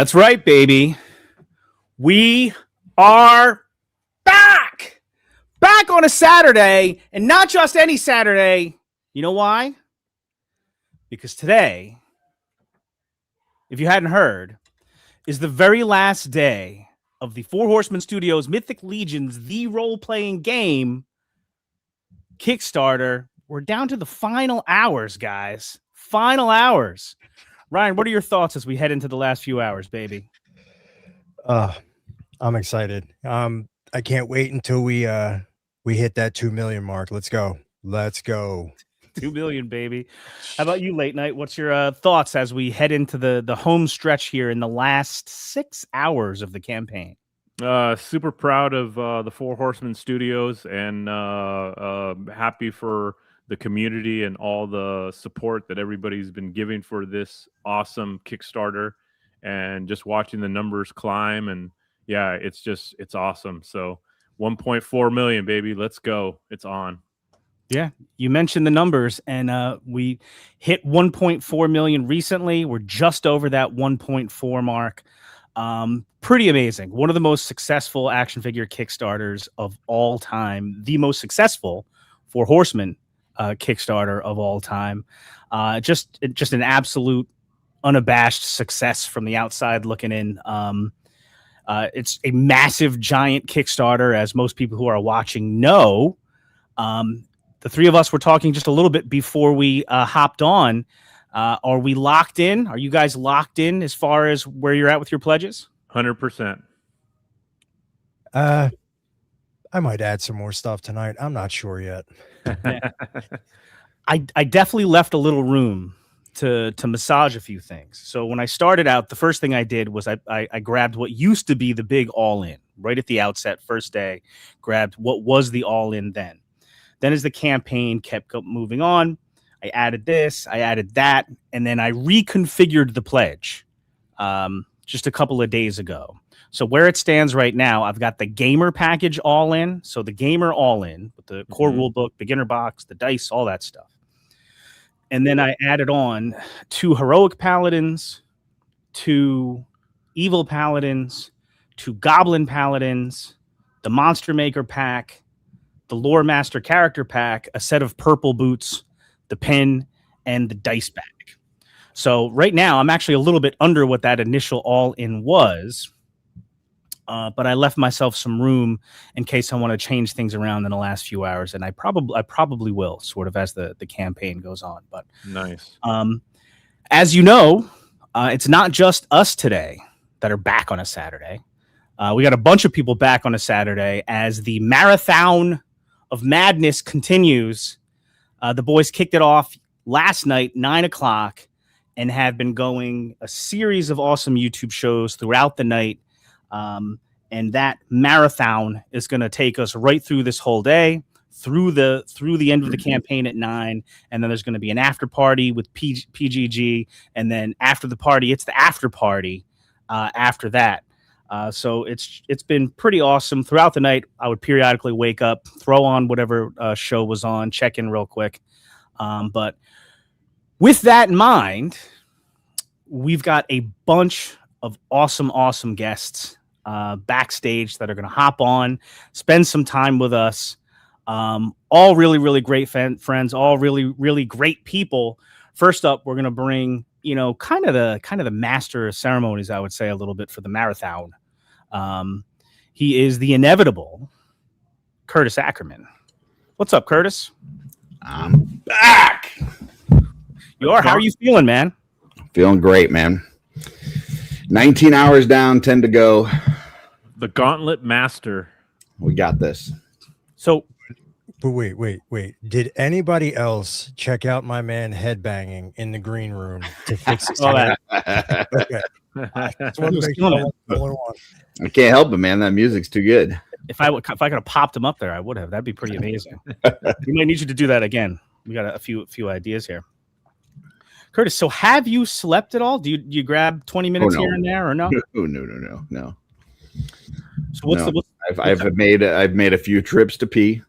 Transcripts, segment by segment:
That's right, baby. We are back! Back on a Saturday, and not just any Saturday. You know why? Because today, if you hadn't heard, is the very last day of the Four Horsemen Studios Mythic Legions, the role-playing game Kickstarter. We're down to the final hours, guys. Final hours. Ryan, what are your thoughts as we head into the last few hours, baby? I'm excited. I can't wait until we hit that 2 million mark. Let's go. 2 million, baby. How about you, Late Night? What's your thoughts as we head into the home stretch here in the last 6 hours of the campaign? Super proud of the Four Horsemen Studios, and happy for the community and all the support that everybody's been giving for this awesome Kickstarter, and just watching the numbers climb. And yeah, it's awesome. So 1.4 million, baby. Let's go. It's on. Yeah, you mentioned the numbers, and we hit 1.4 million recently. We're just over that 1.4 mark. Pretty amazing. One of the most successful action figure Kickstarters of all time. The most successful Four Horsemen Kickstarter of all time. Just an absolute unabashed success from the outside looking in. It's a massive, giant Kickstarter, as most people who are watching know. The three of us were talking just a little bit before we hopped on. Are we locked in? Are you guys locked in as far as where you're at with your pledges? 100%. I might add some more stuff tonight. I'm not sure yet. I definitely left a little room to massage a few things. So when I started out, the first thing I did was I grabbed what used to be the big all-in right at the outset, first day, grabbed what was the all-in then. Then as the campaign kept moving on, I added this, I added that, and then I reconfigured the pledge just a couple of days ago. So where it stands right now, I've got the gamer package all in. So the gamer all in with the core rule book, beginner box, the dice, all that stuff. And then I added on 2 heroic paladins, 2 evil paladins, 2 goblin paladins, the monster maker pack, the lore master character pack, a set of purple boots, the pen, and the dice bag. So right now I'm actually a little bit under what that initial all-in was, but I left myself some room in case I want to change things around in the last few hours, and I probably will, sort of as the campaign goes on. But nice. As you know, it's not just us today that are back on a Saturday. We got a bunch of people back on a Saturday as the Marathon of Madness continues. The boys kicked it off last night, 9 o'clock, and have been going a series of awesome YouTube shows throughout the night. And that marathon is going to take us right through this whole day, through the end of the campaign at 9. And then there's going to be an after party with PGG. And then after the party, it's the after party after that. So it's been pretty awesome throughout the night. I would periodically wake up, throw on whatever show was on, check in real quick. But with that in mind, we've got a bunch of awesome guests backstage that are going to hop on, spend some time with us. All really great friends, all really great people. First up, we're going to bring, kind of the master of ceremonies, I would say, a little bit for the marathon. He is the inevitable Curtis Ackerman. What's up, Curtis? I'm back. How are you feeling, man? Feeling great, man. 19 hours down, 10 to go. The Gauntlet Master. We got this. So, but wait. Did anybody else check out my man headbanging in the green room to fix his that? Okay. I can't help it, man. That music's too good. If I could have popped him up there, I would have. That'd be pretty amazing. We might need you to do that again. We got a few ideas here. Curtis, so have you slept at all? Do you grab 20 minutes here and there, or no? No. So I've made a few trips to pee.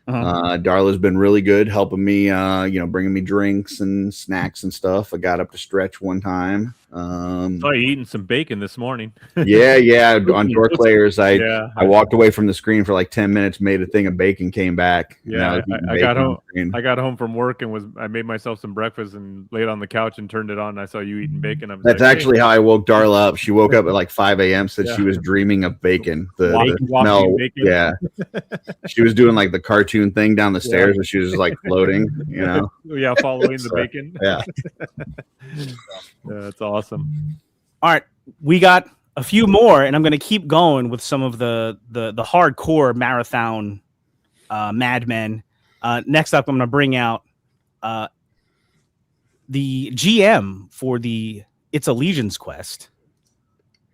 Darla's been really good helping me, bringing me drinks and snacks and stuff. I got up to stretch one time. Saw you eating some bacon this morning. Yeah. On Dork Layers, I Yeah. walked away from the screen for like 10 minutes, made a thing of bacon, came back. Yeah, I got home. I got home from work and I made myself some breakfast and laid on the couch and turned it on. And I saw you eating bacon. That's actually how I woke Darla up. She woke up at like 5 a.m. Said she was dreaming of bacon. The smell. Bacon. Yeah, she was doing like the cartoon thing down the stairs, and she was just like floating. Yeah, following the bacon. Yeah, that's awesome. All right, we got a few more, and I'm going to keep going with some of the hardcore marathon madmen. Next up, I'm going to bring out the GM for the It's a Legions quest,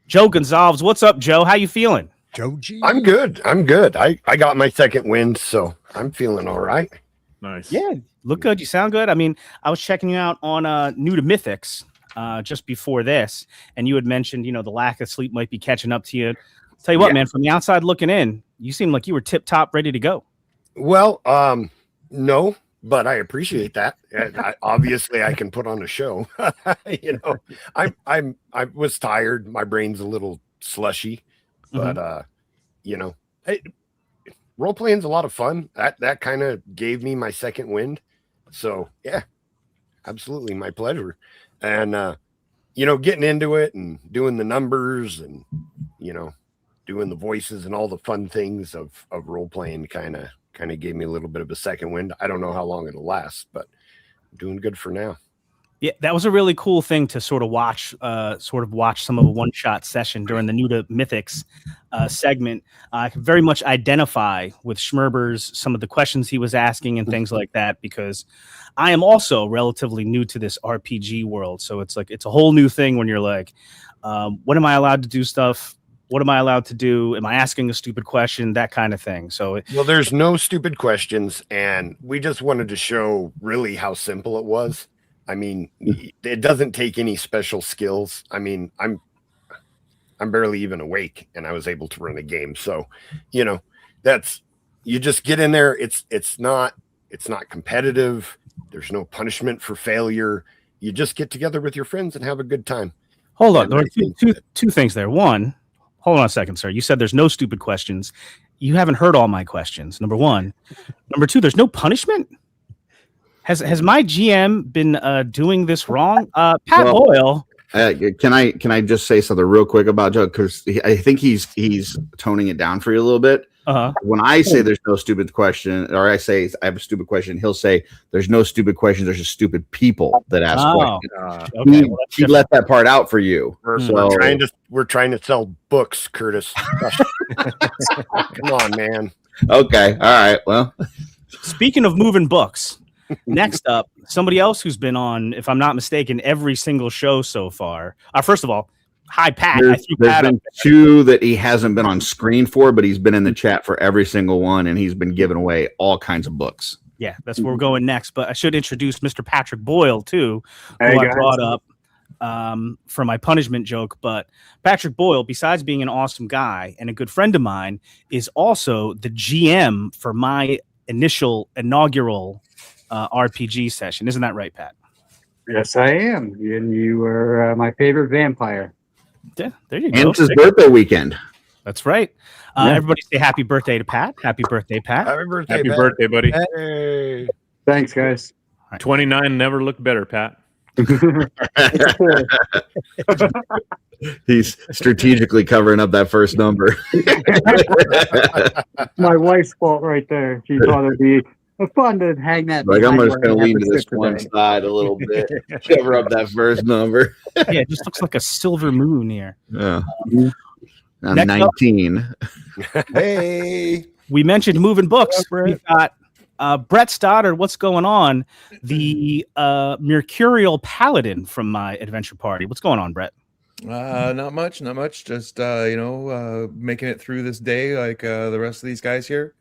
Joe Gonzalez. What's up, Joe? How you feeling? Joe G. I'm good. I got my second win, so I'm feeling all right. Nice. Yeah, look good. You sound good. I mean, I was checking you out on New to Mythics just before this, and you had mentioned, the lack of sleep might be catching up to you. Tell you what, man, from the outside looking in, you seem like you were tip top, ready to go. Well, no, but I appreciate that. Obviously, I can put on a show. I was tired. My brain's a little slushy, but role playing's a lot of fun. That kind of gave me my second wind. So yeah, absolutely, my pleasure. And getting into it and doing the numbers and doing the voices and all the fun things of role playing kind of gave me a little bit of a second wind. I don't know how long it'll last, but I'm doing good for now. Yeah, that was a really cool thing to sort of watch some of a one-shot session during the New to Mythics segment. I can very much identify with Schmerber's, some of the questions he was asking and things like that, because I am also relatively new to this RPG world. So it's a whole new thing when you're like, when am I allowed to do stuff? What am I allowed to do? Am I asking a stupid question? That kind of thing. So, well, there's no stupid questions, and we just wanted to show really how simple it was. I mean, it doesn't take any special skills. I mean, I'm barely even awake, and I was able to run a game. So, you just get in there. It's not competitive. There's no punishment for failure. You just get together with your friends and have a good time. Hold on, there are two things there. One, hold on a second, sir. You said there's no stupid questions. You haven't heard all my questions. Number one. Number two, there's no punishment. Has my GM been doing this wrong? Pat Boyle. Can I just say something real quick about Joe? Because I think he's toning it down for you a little bit. When I say there's no stupid question, or I say I have a stupid question, he'll say there's no stupid questions. There's just stupid people that ask questions. Okay, he let that part out for you. We're trying to sell books, Curtis. Come on, man. Okay, all right. Well, speaking of moving books. Next up, somebody else who's been on, if I'm not mistaken, every single show so far. First of all, hi, Pat. There's been two that he hasn't been on screen for, but he's been in the chat for every single one, and he's been giving away all kinds of books. Yeah, that's where we're going next. But I should introduce Mr. Patrick Boyle, too, who I brought up for my punishment joke. But Patrick Boyle, besides being an awesome guy and a good friend of mine, is also the GM for my inaugural RPG session. Isn't that right, Pat? Yes, I am. And you were my favorite vampire. Yeah, there you go. And it's his birthday weekend. That's right. Everybody say happy birthday to Pat. Happy birthday, Pat. Happy birthday, Happy birthday, buddy. Hey. Thanks, guys. 29 never looked better, Pat. He's strategically covering up that first number. My wife's fault right there. She thought it'd be fun to hang that. Like, I'm just going to lean to this one side a little bit, cover up that first number. Yeah, it just looks like a silver moon here. Yeah. I'm 19. Hey. We mentioned moving books. We've got Brett Stoddard. What's going on? The Mercurial Paladin from my adventure party. What's going on, Brett? Not much. Just making it through this day like the rest of these guys here.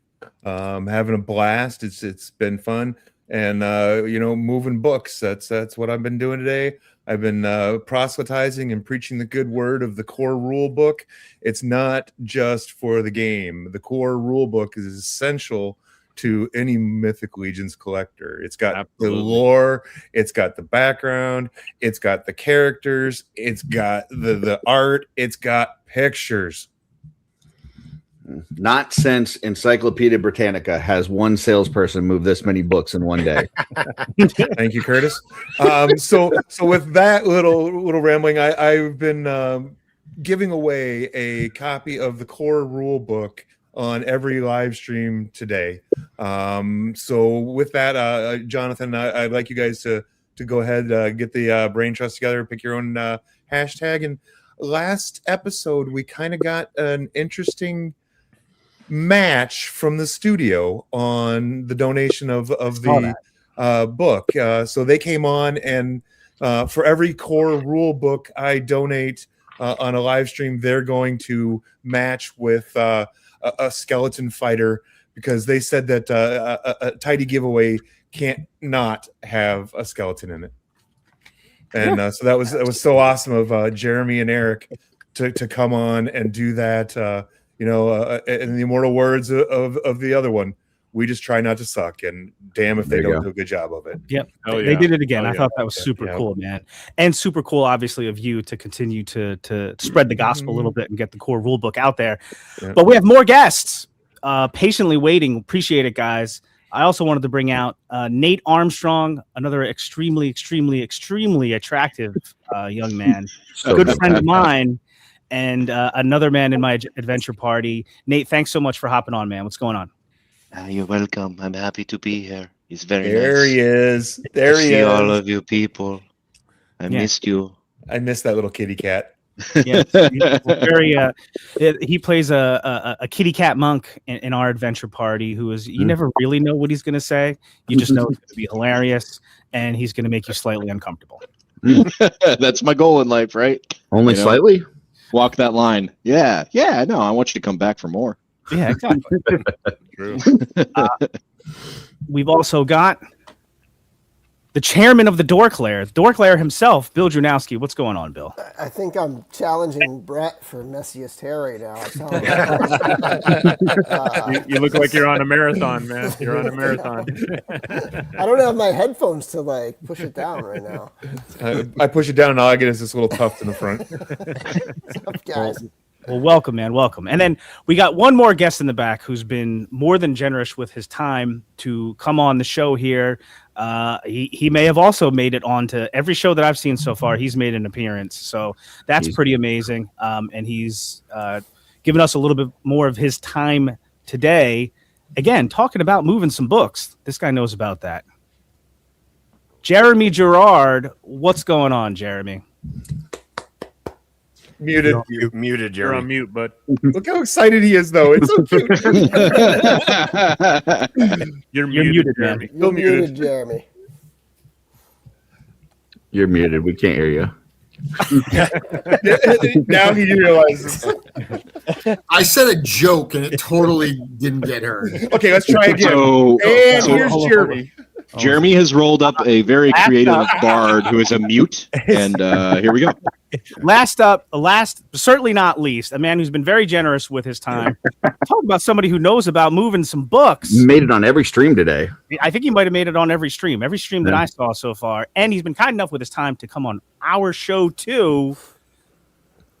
Having a blast. It's been fun, and moving books. That's what I've been doing today. I've been proselytizing and preaching the good word of the core rule book. It's not just for the game. The core rule book is essential to any Mythic Legions collector. It's got Absolutely. the lore, it's got the background, it's got the characters, it's got the art, it's got pictures. Not since Encyclopedia Britannica has one salesperson moved this many books in one day. Thank you, Curtis. So with that little rambling, I've been giving away a copy of the core rule book on every live stream today. So with that, Jonathan, I'd like you guys to go ahead, get the brain trust together, pick your own hashtag. And last episode, we kind of got an interesting match from the studio on the donation of the book. So they came on, and for every core rule book I donate on a live stream, they're going to match with a skeleton fighter, because they said that a tidy giveaway can't not have a skeleton in it. And so that was so awesome of Jeremy and Eric to come on and do that. In the immortal words of the other one, we just try not to suck, and damn if they don't do a good job of it. Yep. They did it again. I thought that was super cool, man. And super cool, obviously, of you to continue to spread the gospel a little bit and get the core rule book out there. Yeah. But we have more guests patiently waiting. Appreciate it, guys. I also wanted to bring out Nate Armstrong, another extremely, extremely, extremely attractive young man, a good friend of mine, and another man in my adventure party. Nate, thanks so much for hopping on, man. What's going on? You're welcome. I'm happy to be here. It's very there nice. He is. There he see is. all of you people. I missed you. I missed that little kitty cat. Yeah, he plays a kitty cat monk in our adventure party who is, you never really know what he's going to say. You just know it's going to be hilarious, and he's going to make you slightly uncomfortable. That's my goal in life, right? Only slightly? Walk that line. Yeah. No, I want you to come back for more. Yeah, exactly. True. We've also got the chairman of the Dorklair himself, Bill Drunowski. What's going on, Bill? I think I'm challenging Brett for messiest hair right now. You look like you're on a marathon, man. You're on a marathon. I don't have my headphones to like push it down right now. I push it down, and all I get is this little tuft in the front. What's up, guys? Well, welcome, man. Welcome. And then we got one more guest in the back who's been more than generous with his time to come on the show here. He may have also made it onto every show that I've seen so far. He's made an appearance. So that's pretty amazing. And he's given us a little bit more of his time today. Again, talking about moving some books. This guy knows about that. Jeremy Gerard. What's going on, Jeremy? Muted. Muted, You're Jeremy. on mute, but Look how excited he is, though. It's so cute. you're muted, Jeremy. You're muted, Jeremy. You're muted. We can't hear you. Now he realizes. I said a joke and it totally didn't get heard. Okay, let's try again. And here's Jeremy. Jeremy has rolled up a very creative bard who is a mute, and here we go. Last, certainly not least, a man who's been very generous with his time. Talk about somebody who knows about moving some books. Made it on every stream today. I think he might have made it on every stream that I saw so far. And he's been kind enough with his time to come on our show too.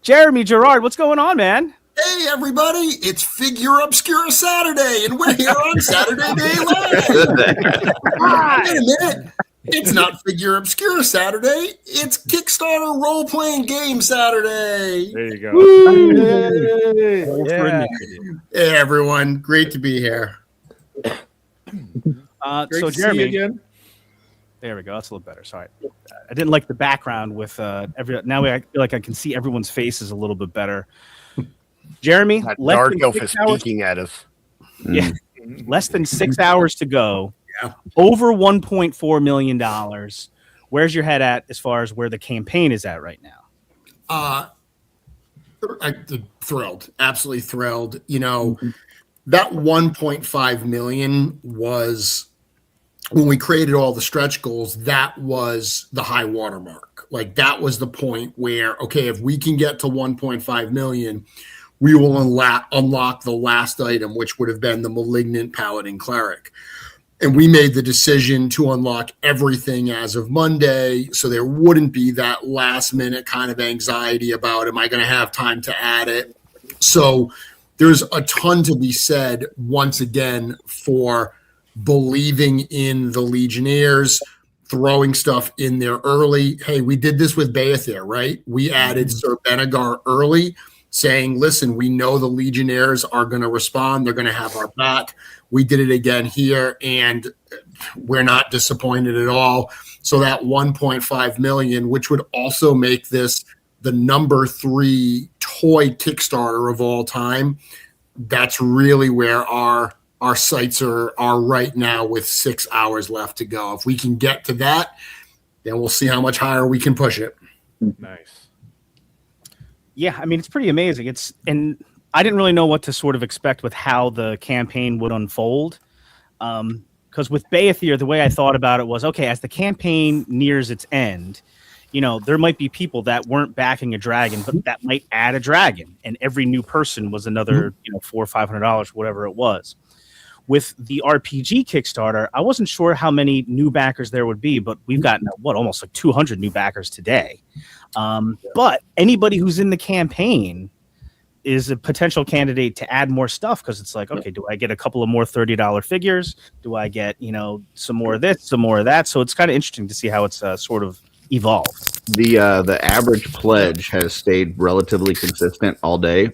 Jeremy Gerard, what's going on, man? Hey, everybody, it's Figure Obscura Saturday, and we're here on Saturday Day Live. Wait a minute. It's not Figure Obscura Saturday. It's Kickstarter Role-Playing Game Saturday. There you go. Hey, everyone. Great to be here. So, Jeremy, again. There we go. That's a little better. Sorry. I didn't like the background with now I feel like I can see everyone's faces a little bit better. Jeremy, That dark elf is speaking at us. Yeah, less than 6 hours to go. Yeah. Over $1.4 million. Where's your head at as far as where the campaign is at right now? Thrilled, absolutely thrilled. You know, that 1.5 million was when we created all the stretch goals. That was the high watermark. Like that was the point where, okay, if we can get to 1.5 million, we will unlock the last item, which would have been the Malignant Paladin Cleric. And we made the decision to unlock everything as of Monday, so there wouldn't be that last minute kind of anxiety about, am I going to have time to add it? So there's a ton to be said, once again, for believing in the Legionnaires, throwing stuff in there early. Hey, we did this with Beathir, right? We added Sir Benegar early, saying, listen, we know the Legionnaires are going to respond. They're going to have our back. We did it again here, and we're not disappointed at all. So that 1.5 million, which would also make this the number 3 toy Kickstarter of all time, that's really where our sights are right now, with 6 hours left to go. If we can get to that, then we'll see how much higher we can push it. Nice. Yeah, I mean, it's pretty amazing. And I didn't really know what to sort of expect with how the campaign would unfold. Because with Beathir, the way I thought about it was, okay, as the campaign nears its end, there might be people that weren't backing a dragon, but that might add a dragon. And every new person was another, $400 or $500, whatever it was. With the RPG Kickstarter, I wasn't sure how many new backers there would be, but we've gotten, almost like 200 new backers today. But anybody who's in the campaign is a potential candidate to add more stuff, because it's like, okay, do I get a couple of more $30 figures? Do I get, some more of this, some more of that? So it's kind of interesting to see how it's sort of evolved. The average pledge has stayed relatively consistent all day,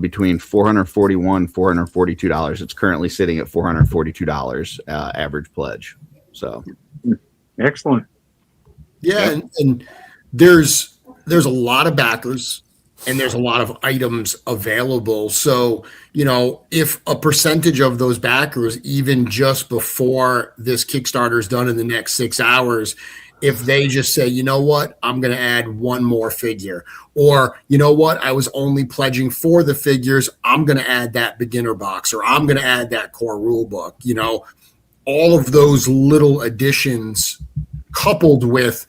between $441, $442. It's currently sitting at $442 average pledge. So excellent. Yeah, and there's a lot of backers, and there's a lot of items available. So, if a percentage of those backers, even just before this Kickstarter is done in the next 6 hours, if they just say, you know what, I'm going to add one more figure, or, you know what, I was only pledging for the figures, I'm going to add that beginner box, or I'm going to add that core rule book, all of those little additions, coupled with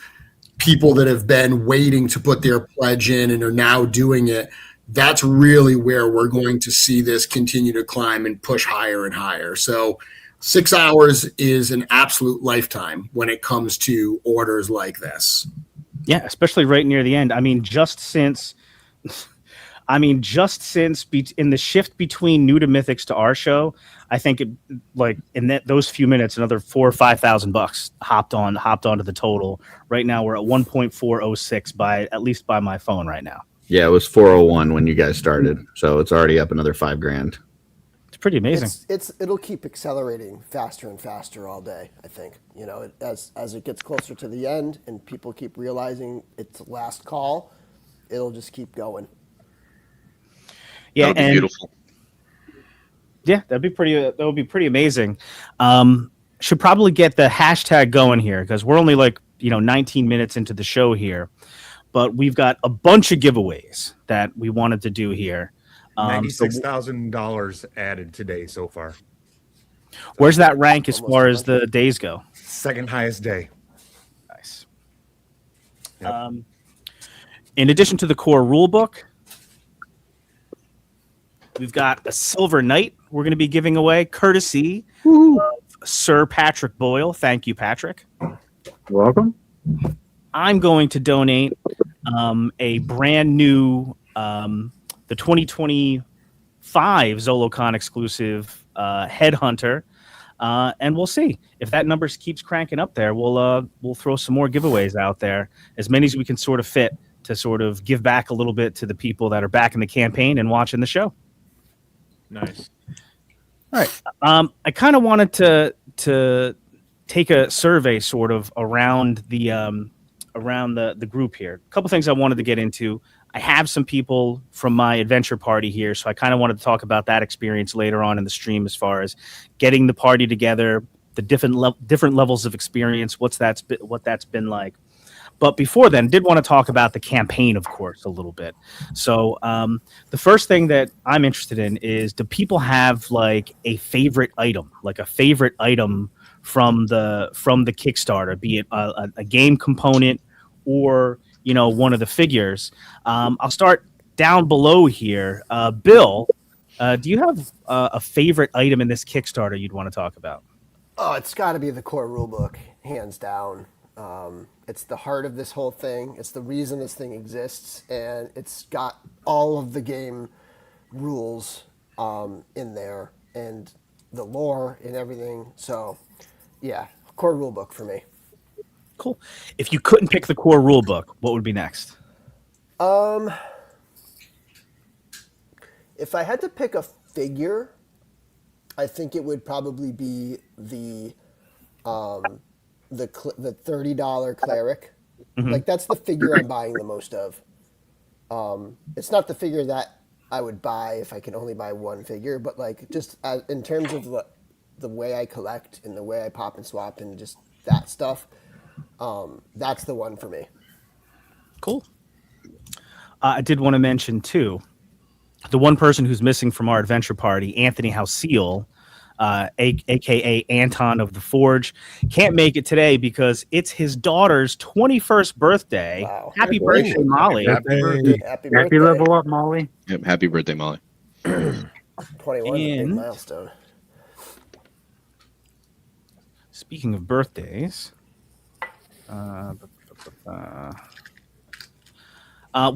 people that have been waiting to put their pledge in and are now doing it, that's really where we're going to see this continue to climb and push higher and higher. So 6 hours is an absolute lifetime when it comes to orders like this. Yeah, especially right near the end. I mean, just since in the shift between New to Mythics to our show, I think those few minutes, another $4,000 or $5,000 hopped onto the total. Right now we're at 1.406 at least by my phone right now. Yeah, it was 401 when you guys started, so it's already up another $5,000. It's pretty amazing. It'll keep accelerating faster and faster all day. I think as it gets closer to the end and people keep realizing it's the last call, it'll just keep going. Yeah, and beautiful. Yeah, that would be pretty amazing. Should probably get the hashtag going here, because we're only 19 minutes into the show here, but we've got a bunch of giveaways that we wanted to do here. $96,000 added today so far. Where's that rank as far as the days go? Second highest day. Nice. Yep. In addition to the core rule book, we've got a Silver Knight we're going to be giving away, courtesy of Sir Patrick Boyle. Thank you, Patrick. You're welcome. I'm going to donate a brand new, the 2025 Zolocon exclusive Headhunter, and we'll see if that number keeps cranking up there. We'll throw some more giveaways out there, as many as we can sort of fit, to sort of give back a little bit to the people that are back in the campaign and watching the show. Nice. All right. I kind of wanted to take a survey sort of around the group here. A couple things I wanted to get into. I have some people from my adventure party here, so I kind of wanted to talk about that experience later on in the stream, as far as getting the party together, the different levels of experience, what that's been like. But before then, did want to talk about the campaign, of course, a little bit. So the first thing that I'm interested in is, do people have a favorite item, from the Kickstarter, be it a game component or one of the figures? I'll start down below here. Bill, do you have a favorite item in this Kickstarter you'd want to talk about? Oh, it's got to be the core rulebook, hands down. It's the heart of this whole thing. It's the reason this thing exists, and it's got all of the game rules in there, and the lore and everything. So, yeah, core rulebook for me. Cool. If you couldn't pick the core rulebook, what would be next? If I had to pick a figure, I think it would probably be the $30 cleric. Mhm. Like, that's the figure I'm buying the most of. It's not the figure that I would buy if I can only buy one figure, but like just in terms of the way I collect and the way I pop and swap and just that stuff, that's the one for me. Cool. I did want to mention too, the one person who's missing from our adventure party, Anthony Houseal, aka Anton of the Forge, can't make it today because it's his daughter's 21st birthday. Wow. Happy birthday, Molly. Happy birthday. level up, Molly. Yep, happy birthday, Molly. 21 is a big And- milestone. Speaking of birthdays, we'll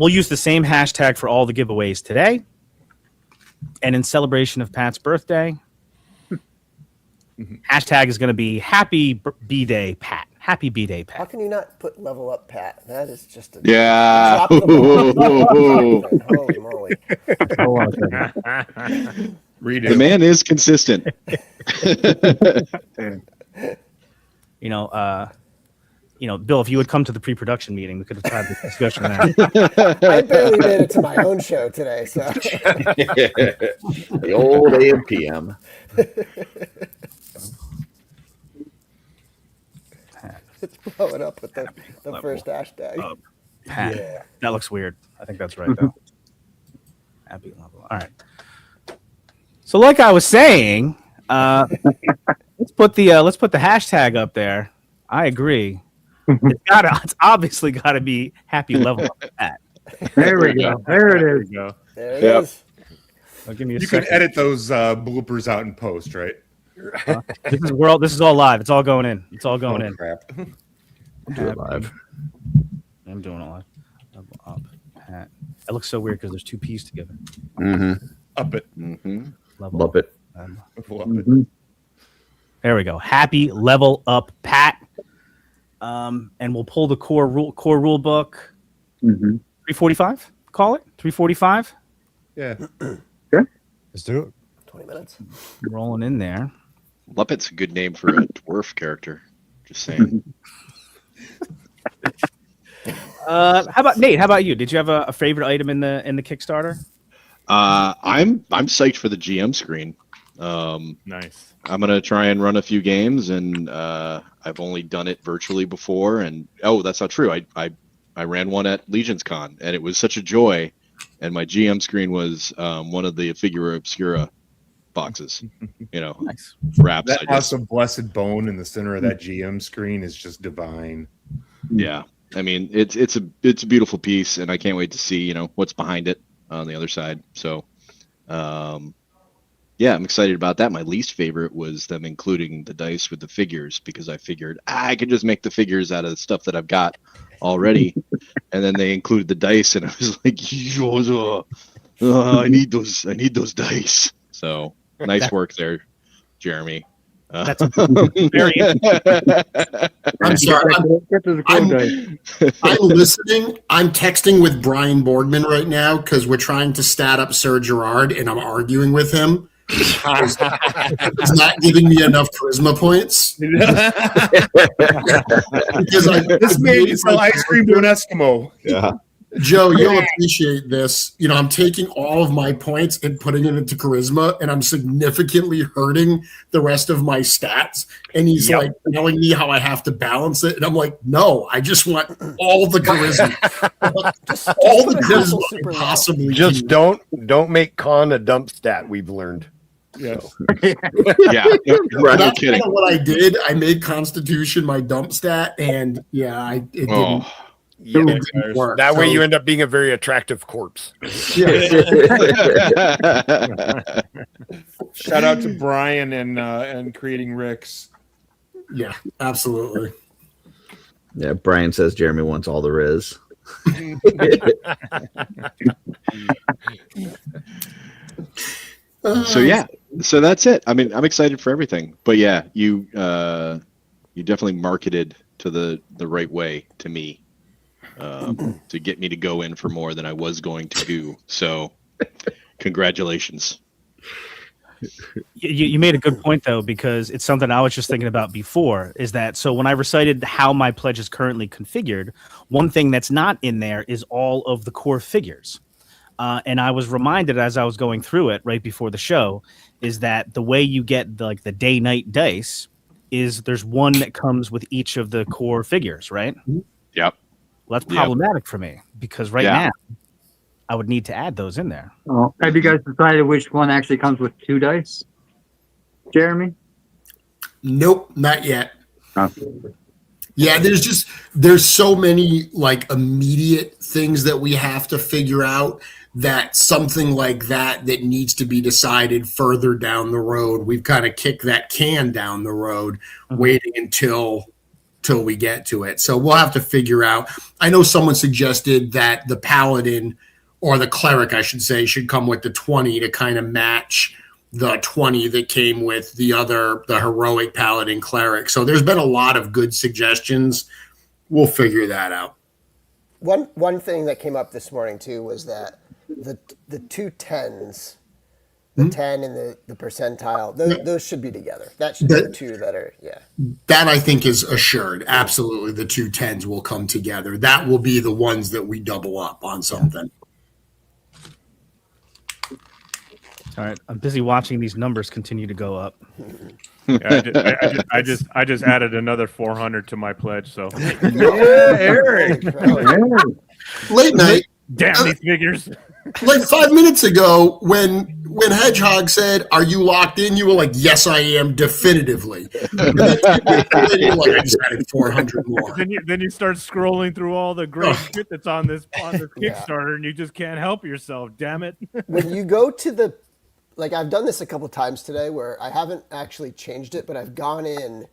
use the same hashtag for all the giveaways today. And in celebration of Pat's birthday, hashtag is going to be Happy B-Day, Pat. Happy B-Day, How Pat. can you not put level up, Pat? That is just a Yeah. drop the ball. Holy moly! Redo. The man is consistent. Bill, if you would come to the pre-production meeting, we could have had this discussion there. I barely made it to my own show today, so The old AM PM. it's blowing up with the first hashtag. Pat. Yeah. That looks weird. I think that's right, though. Happy level. All right. So, like I was saying, let's put the hashtag up there. I agree. It's obviously got to be Happy level up, Pat. There we go. There it is. Go. There it Yep. is. Give me a You second. can edit those bloopers out in post, right? This is all live. It's all going in. It's all going in. Crap. Do it live. I'm doing it live. Level up, Pat. That looks so weird because there's two P's together. Mm-hmm. Up it. Mm-hmm. Level Love it. Up it. There we go. Happy level up, Pat. And we'll pull the core rule book. 345. Call it 345. Yeah. Let's do it. 20 minutes. Rolling in there. Muppet's a good name for a dwarf character. Just saying. How about Nate? How about you? Did you have a favorite item in the Kickstarter? I'm psyched for the GM screen. Nice. I'm gonna try and run a few games, and I've only done it virtually before. And that's not true. I ran one at Legions Con, and it was such a joy. And my GM screen was one of the Figura Obscura boxes. Nice. Wraps. That awesome blessed bone in the center of that GM screen is just divine. Yeah, I mean it's a beautiful piece, and I can't wait to see what's behind it on the other side. So, yeah, I'm excited about that. My least favorite was them including the dice with the figures, because I figured I could just make the figures out of the stuff that I've got already, and then they included the dice, and I was like, I need those dice. So nice work there, Jeremy. That's very I'm sorry. Get to the cool dice. I'm listening. I'm texting with Brian Borgman right now because we're trying to stat up Sir Gerard, and I'm arguing with him. He's not giving me enough charisma points. Because This man can sell ice cream to an Eskimo. Yeah. Joe, you'll appreciate this. I'm taking all of my points and putting it into charisma, and I'm significantly hurting the rest of my stats. And he's like telling me how I have to balance it, and I'm like, no, I just want all the charisma, all the charisma I possibly. Just don't make con a dump stat. We've learned. Yeah. Yeah, So no that's kidding. kind of what I did. I made Constitution my dump stat, and it didn't. Yeah, It didn't work. that way So- you end up being a very attractive corpse. Shout out to Brian and creating Rick's. Yeah, absolutely. Yeah, Brian says Jeremy wants all the Riz. So yeah, so that's it. I mean, I'm excited for everything. But yeah, you definitely marketed to the right way to me, to get me to go in for more than I was going to do. So congratulations. You made a good point though, because it's something I was just thinking about before, is that so when I recited how my pledge is currently configured, one thing that's not in there is all of the core figures. And I was reminded as I was going through it right before the show, is that the way you get the day-night dice is there's one that comes with each of the core figures, right? Yep. Well, that's problematic for me because now I would need to add those in there. Oh, have you guys decided which one actually comes with 2 dice? Jeremy? Nope, not yet. Okay. Yeah, there's so many like immediate things that we have to figure out, that something like that needs to be decided further down the road. We've kind of kicked that can down the road, waiting until we get to it. So we'll have to figure out. I know someone suggested that the paladin, or the cleric, I should say, should come with the 20 to kind of match the 20 that came with the heroic paladin cleric. So there's been a lot of good suggestions. We'll figure that out. One thing that came up this morning too was that the 2 10s, the 10 and the percentile, those should be together. That should be the 2 that are, That I think is assured. Absolutely, the 2 10s will come together. That will be the ones that we double up on something. All right, I'm busy watching these numbers continue to go up. I just added another 400 to my pledge. So Eric. Late night. Damn these figures. Like 5 minutes ago, when Hedgehog said, "Are you locked in?" You were like, "Yes, I am, definitively." And then I just added 400 more. Then you start scrolling through all the great shit that's on this Kickstarter, and you just can't help yourself. Damn it! When you go to I've done this a couple times today where I haven't actually changed it, but I've gone in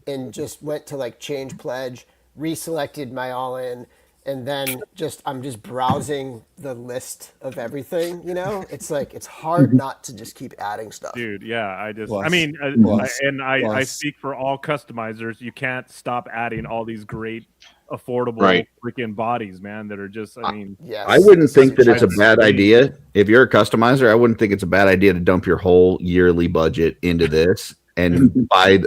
and just went to change pledge, reselected my all in, and then I'm just browsing the list of everything. It's hard not to just keep adding stuff. Dude, yeah, I speak for all customizers. You can't stop adding all these great, affordable freaking bodies, man, that are just, I wouldn't think that it's a bad idea. If you're a customizer, I wouldn't think it's a bad idea to dump your whole yearly budget into this and take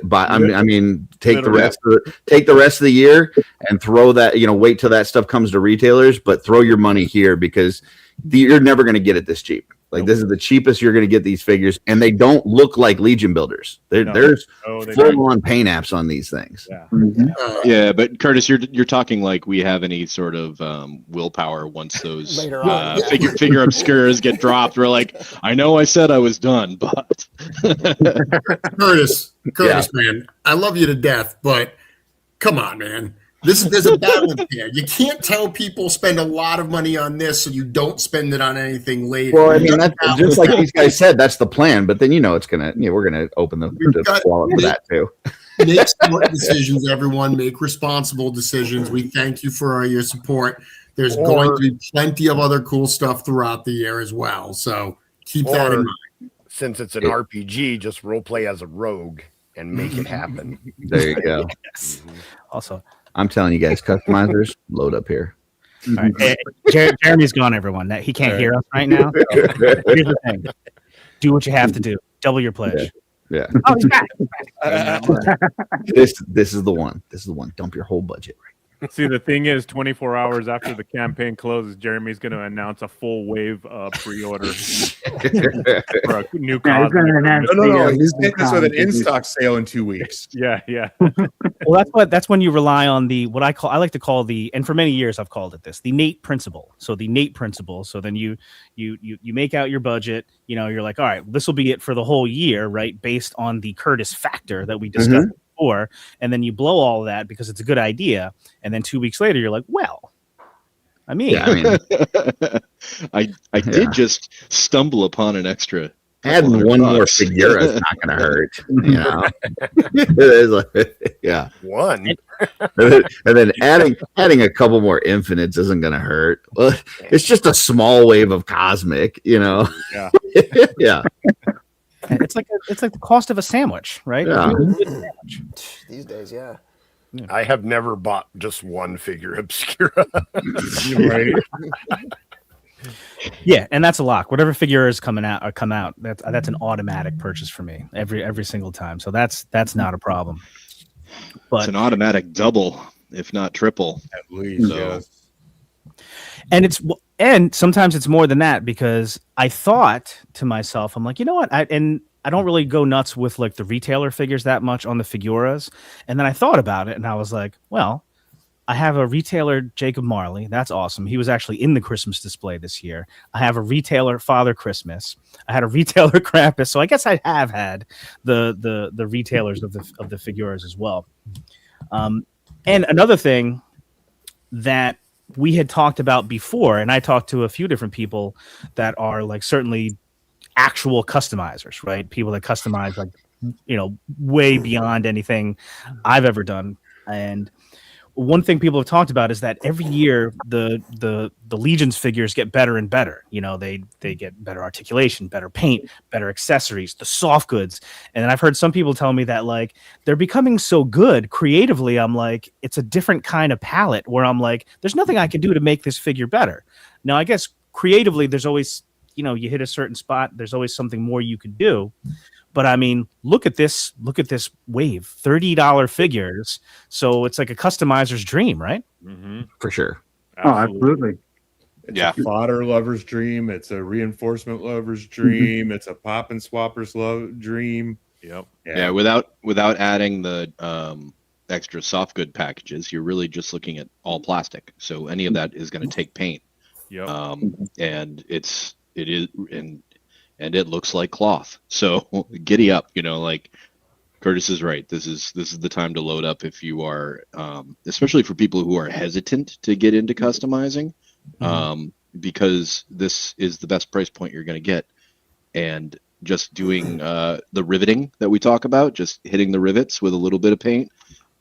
the rest of the year and throw that, wait till that stuff comes to retailers, but throw your money here, because you're never going to get it this cheap. This is the cheapest you're going to get these figures, and they don't look like Legion builders. There's full-on paint apps on these things. Yeah, but Curtis, you're talking like we have any sort of willpower once those figure obscures get dropped. We're like, I know I said I was done, but Curtis, man, I love you to death, but come on, man. There's a balance there. You can't tell people spend a lot of money on this so you don't spend it on anything later. Well, that's just like these guys said, that's the plan. But then it's gonna, we're gonna open the wallet for that too. Make smart decisions, everyone. Make responsible decisions. We thank you for your support. There's going to be plenty of other cool stuff throughout the year as well. So keep that in mind. Since it's an RPG, just role play as a rogue and make it happen. There you go. Yes. Also, I'm telling you guys, customizers, load up here. All right. Jeremy's gone, everyone. He can't hear us right now. Here's the thing. Do what you have to do. Double your pledge. Yeah. Oh, he's back. This is the one. This is the one. Dump your whole budget. See, the thing is, 24 hours after the campaign closes, Jeremy's going to announce a full wave pre-order for a new cosmic. No. He's getting this with an in-stock sale in 2 weeks. Yeah. Well, that's when you rely on I like to call and for many years I've called it this, the Nate principle. So the Nate principle. So then you make out your budget. You're like, all right, this will be it for the whole year, right? Based on the Curtis factor that we discussed. before, and then you blow all of that because it's a good idea, and then 2 weeks later you're like, well, I mean, I did just stumble upon an extra. Adding one more figure is not going to hurt, you know. Yeah, one, and then adding a couple more infinites isn't going to hurt. Well, it's just a small wave of cosmic, you know. Yeah, yeah. It's like the cost of a sandwich, right? Yeah. These days, yeah. I have never bought just one figure Obscura. right. Yeah, and that's a lock. Whatever figure is come out, that's an automatic purchase for me every single time. So that's not a problem. But it's an automatic double, if not triple, at least. So. Yes. And sometimes it's more than that, because I thought to myself, I'm like, you know what? I don't really go nuts with like the retailer figures that much on the Figuras. And then I thought about it and I was like, well, I have a retailer, Jacob Marley. That's awesome. He was actually in the Christmas display this year. I have a retailer, Father Christmas. I had a retailer, Krampus. So I guess I have had the retailers of the Figuras as well. And another thing that we had talked about before, and I talked to a few different people that are like certainly actual customizers, right? People that customize like, you know, way beyond anything I've ever done. And one thing people have talked about is that every year the Legions figures get better and better. You know, they get better articulation, better paint, better accessories, the soft goods. And then I've heard some people tell me that like they're becoming so good creatively. I'm like, it's a different kind of palette where I'm like, there's nothing I can do to make this figure better. Now, I guess creatively, there's always, you know, you hit a certain spot, there's always something more you could do. But I mean, look at this wave, $30 figures. So it's like a customizer's dream, right? Mm-hmm. For sure. Absolutely. It's a fodder lover's dream. It's a reinforcement lover's dream. It's a pop and swappers dream. Yep. Yeah. Without adding the extra soft good packages, you're really just looking at all plastic. So any of that is going to take paint. Yep. And it looks like cloth. So giddy up, you know, like Curtis is right. This is the time to load up if you are, especially for people who are hesitant to get into customizing, because this is the best price point you're going to get. And just doing the riveting that we talk about, just hitting the rivets with a little bit of paint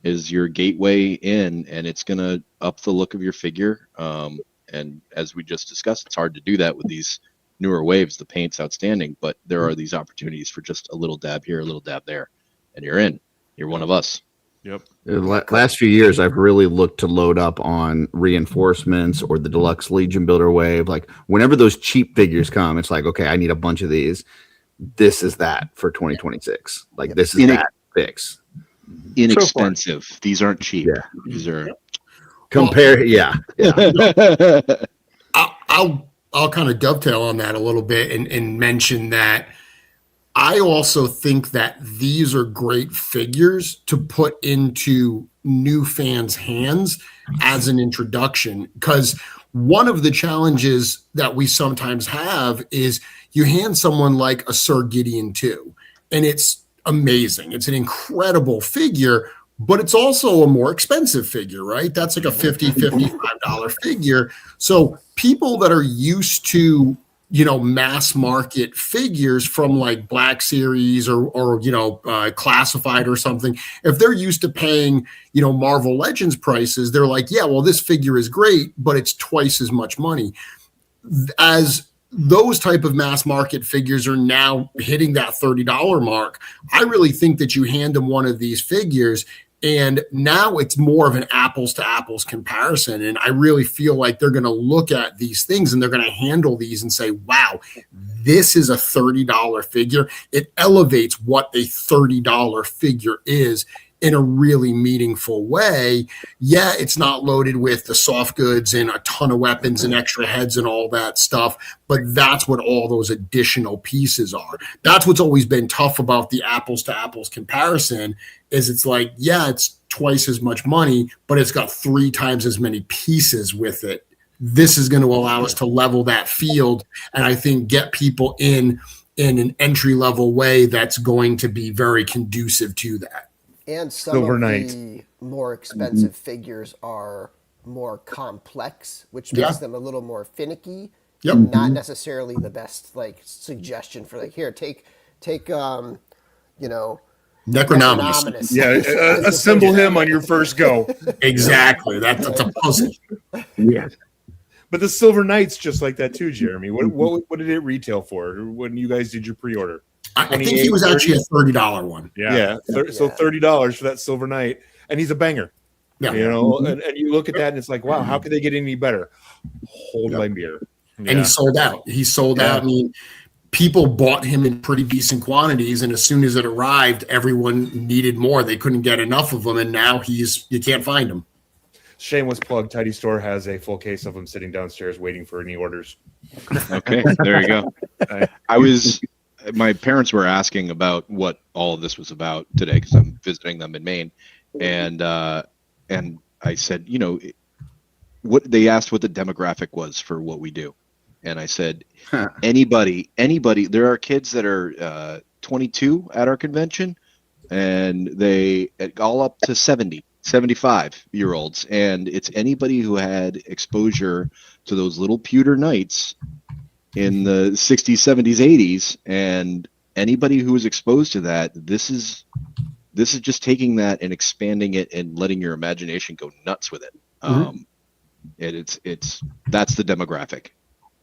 is your gateway in, and it's going to up the look of your figure. And as we just discussed, it's hard to do that with these newer waves. The paint's outstanding, but there are these opportunities for just a little dab here, a little dab there, and you're in. You're one of us. Yep. The last few years, I've really looked to load up on reinforcements or the deluxe Legion Builder wave. Like whenever those cheap figures come, it's like, okay, I need a bunch of these. This is that for 2026. Like this is that fix. Inexpensive. These aren't cheap. Yeah. These are compare. Yeah. I'll kind of dovetail on that a little bit and mention that I also think that these are great figures to put into new fans' hands as an introduction, because one of the challenges that we sometimes have is you hand someone like a Sir Gideon 2, and it's amazing. It's an incredible figure, but it's also a more expensive figure, right? That's like a $50, $55 figure. So people that are used to, you know, mass market figures from like Black Series or you know, Classified or something, if they're used to paying, you know, Marvel Legends prices, they're like, yeah, well, this figure is great, but it's twice as much money. As those type of mass market figures are now hitting that $30 mark, I really think that you hand them one of these figures, and now it's more of an apples to apples comparison. And I really feel like they're going to look at these things and they're going to handle these and say, wow, this is a $30 figure. It elevates what a $30 figure is in a really meaningful way. Yeah, it's not loaded with the soft goods and a ton of weapons and extra heads and all that stuff, but that's what all those additional pieces are. That's what's always been tough about the apples to apples comparison, is it's like, yeah, it's twice as much money, but it's got 3 times as many pieces with it. This is going to allow us to level that field, and I think get people in an entry level way that's going to be very conducive to that. And some Silver of Knight. the more expensive figures are more complex, which makes them a little more finicky. Yep. Not necessarily the best like suggestion for like here, take you know, Necronominus. Yeah, assemble him on your first go. Exactly. That's a puzzle. Yeah. But the Silver Knight's just like that too, Jeremy. What did it retail for when you guys did your pre-order? I think he was actually a $30 one. Yeah. So $30 for that Silver Knight, and he's a banger. Yeah. You know, and you look at that and it's like, wow, how could they get any better? Hold my beer. And he sold out. He sold out. I mean, people bought him in pretty decent quantities, and as soon as it arrived, everyone needed more. They couldn't get enough of them, and now you can't find him. Shameless plug, Tidy Store has a full case of them sitting downstairs waiting for any orders. Okay, there you go. My parents were asking about what all of this was about today because I'm visiting them in Maine, and I said, you know, what they asked what the demographic was for what we do, and I said, anybody. There are kids that are 22 at our convention, and they all up to 70, 75-year-olds, and it's anybody who had exposure to those little pewter knights in the 60s, 70s, 80s, and anybody who was exposed to that, this is just taking that and expanding it and letting your imagination go nuts with it. It's that's the demographic.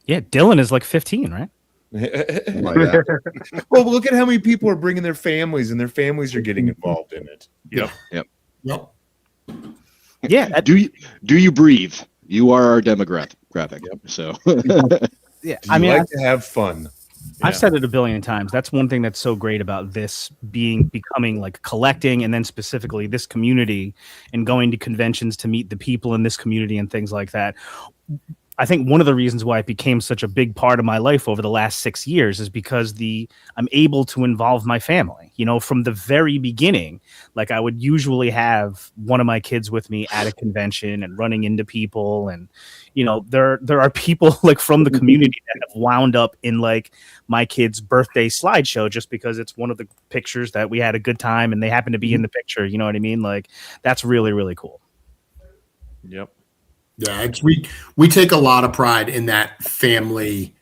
Yeah, Dylan is like 15, right? Well, look at how many people are bringing their families, and their families are getting involved in it. Yep. Yeah. Do you breathe? You are our demographic. So yeah, I mean, like to have fun. I've said it a billion times. That's one thing that's so great about this becoming like collecting, and then specifically this community and going to conventions to meet the people in this community and things like that. I think one of the reasons why it became such a big part of my life over the last 6 years is because I'm able to involve my family, you know, from the very beginning. Like I would usually have one of my kids with me at a convention and running into people. And, you know, there are people like from the community that have wound up in like my kid's birthday slideshow just because it's one of the pictures that we had a good time and they happen to be in the picture. You know what I mean? Like that's really, really cool. Yep. Yeah, we take a lot of pride in that family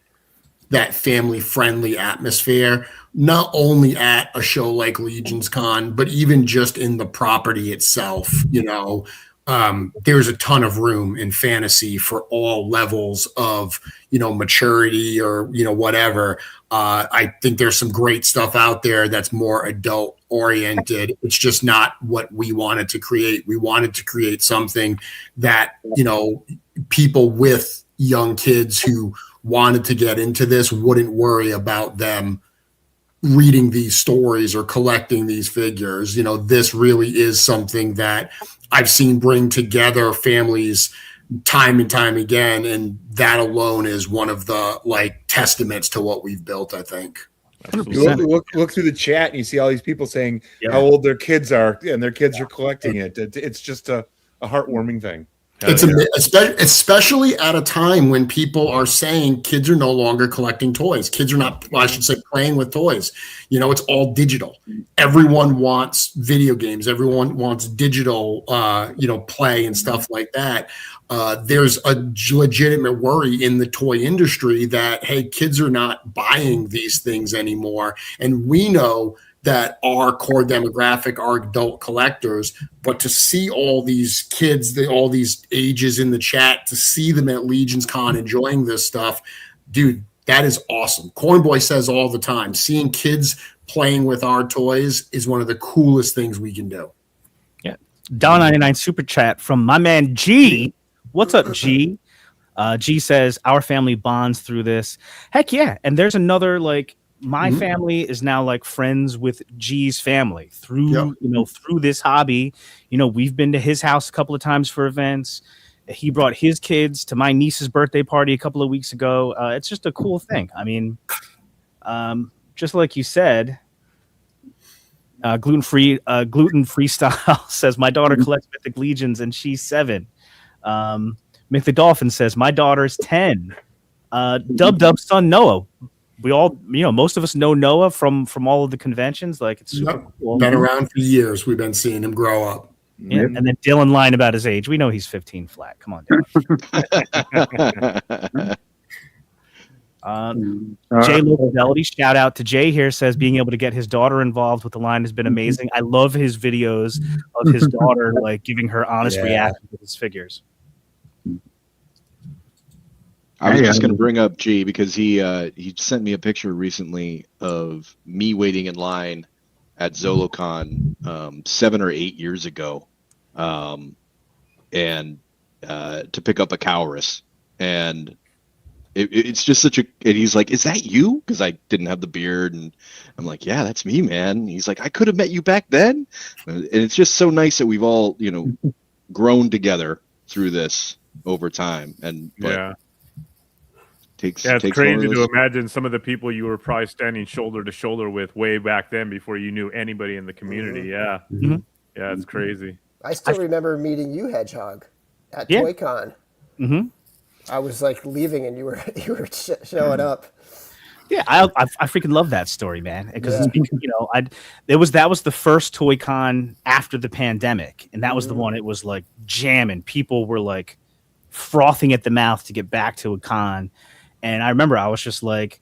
friendly atmosphere, not only at a show like Legions Con, but even just in the property itself. You know, there's a ton of room in fantasy for all levels of, you know, maturity or, you know, whatever. I think there's some great stuff out there that's more adult oriented. It's just not what we wanted to create. We wanted to create something that, you know, people with young kids who wanted to get into this wouldn't worry about them reading these stories or collecting these figures. You know, this really is something that I've seen bring together families time and time again, and that alone is one of the like testaments to what we've built, I think. You look through the chat and you see all these people saying how old their kids are, and their kids are collecting it. It's just a heartwarming thing. It's especially at a time when people are saying kids are no longer collecting toys. Kids are not, I should say, playing with toys. You know, it's all digital. Everyone wants video games. Everyone wants digital, you know, play and stuff like that. There's a legitimate worry in the toy industry that, hey, kids are not buying these things anymore. And we know that our core demographic are adult collectors, but to see all these kids, all these ages in the chat, to see them at Legions Con enjoying this stuff, dude, that is awesome. Cornboy says all the time, seeing kids playing with our toys is one of the coolest things we can do. Yeah. $1.99 super chat from my man G. What's up, G? G says, our family bonds through this. Heck yeah. And there's another, like, my family is now like friends with G's family through, you know, through this hobby. You know, we've been to his house a couple of times for events. He brought his kids to my niece's birthday party a couple of weeks ago. It's just a cool thing. I mean, just like you said, gluten freestyle says my daughter collects Mythic Legions and she's 7. Mythic Dolphin says my daughter's 10. Dub son Noah. we all, most of us know Noah from all of the conventions. Like, it's super cool. Been around for years. We've been seeing him grow up. Yeah, and then Dylan lying about his age. We know he's 15 flat. Come on, Dylan. Jay Locality, shout out to Jay here, says being able to get his daughter involved with the line has been amazing. I love his videos of his daughter like giving her honest reaction to his figures. I was just going to bring up G because he sent me a picture recently of me waiting in line at ZoloCon 7 or 8 years ago, and to pick up a Cowrus, and it's just such a. And he's like, "Is that you?" Because I didn't have the beard, and I'm like, "Yeah, that's me, man." And he's like, "I could have met you back then," and it's just so nice that we've all grown together through this over time, and it's crazy to imagine some of the people you were probably standing shoulder to shoulder with way back then before you knew anybody in the community. Yeah, it's crazy. I still remember meeting you, Hedgehog, at ToyCon. I was like leaving, and you were showing up. Yeah, I freaking love that story, man. Because that was the first ToyCon after the pandemic, and that was the one. It was like jamming. People were like frothing at the mouth to get back to a con. And I remember I was just like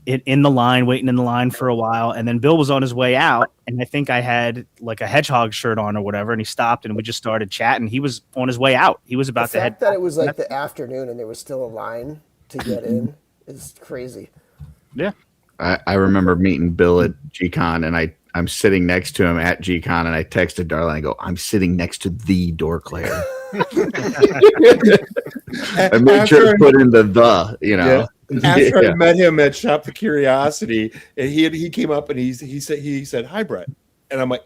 waiting in the line for a while. And then Bill was on his way out. And I think I had like a Hedgehog shirt on or whatever. And he stopped and we just started chatting. He was on his way out. He was about to head. The fact that it was like the afternoon and there was still a line to get in is crazy. Yeah. I remember meeting Bill at G-Con, and I'm sitting next to him at G-Con, and I texted Darla, I go, "I'm sitting next to the door Claire." I made sure to put in the. Yeah. After I met him at Shop the Curiosity, and he came up and he said, "Hi, Brett," and I'm like,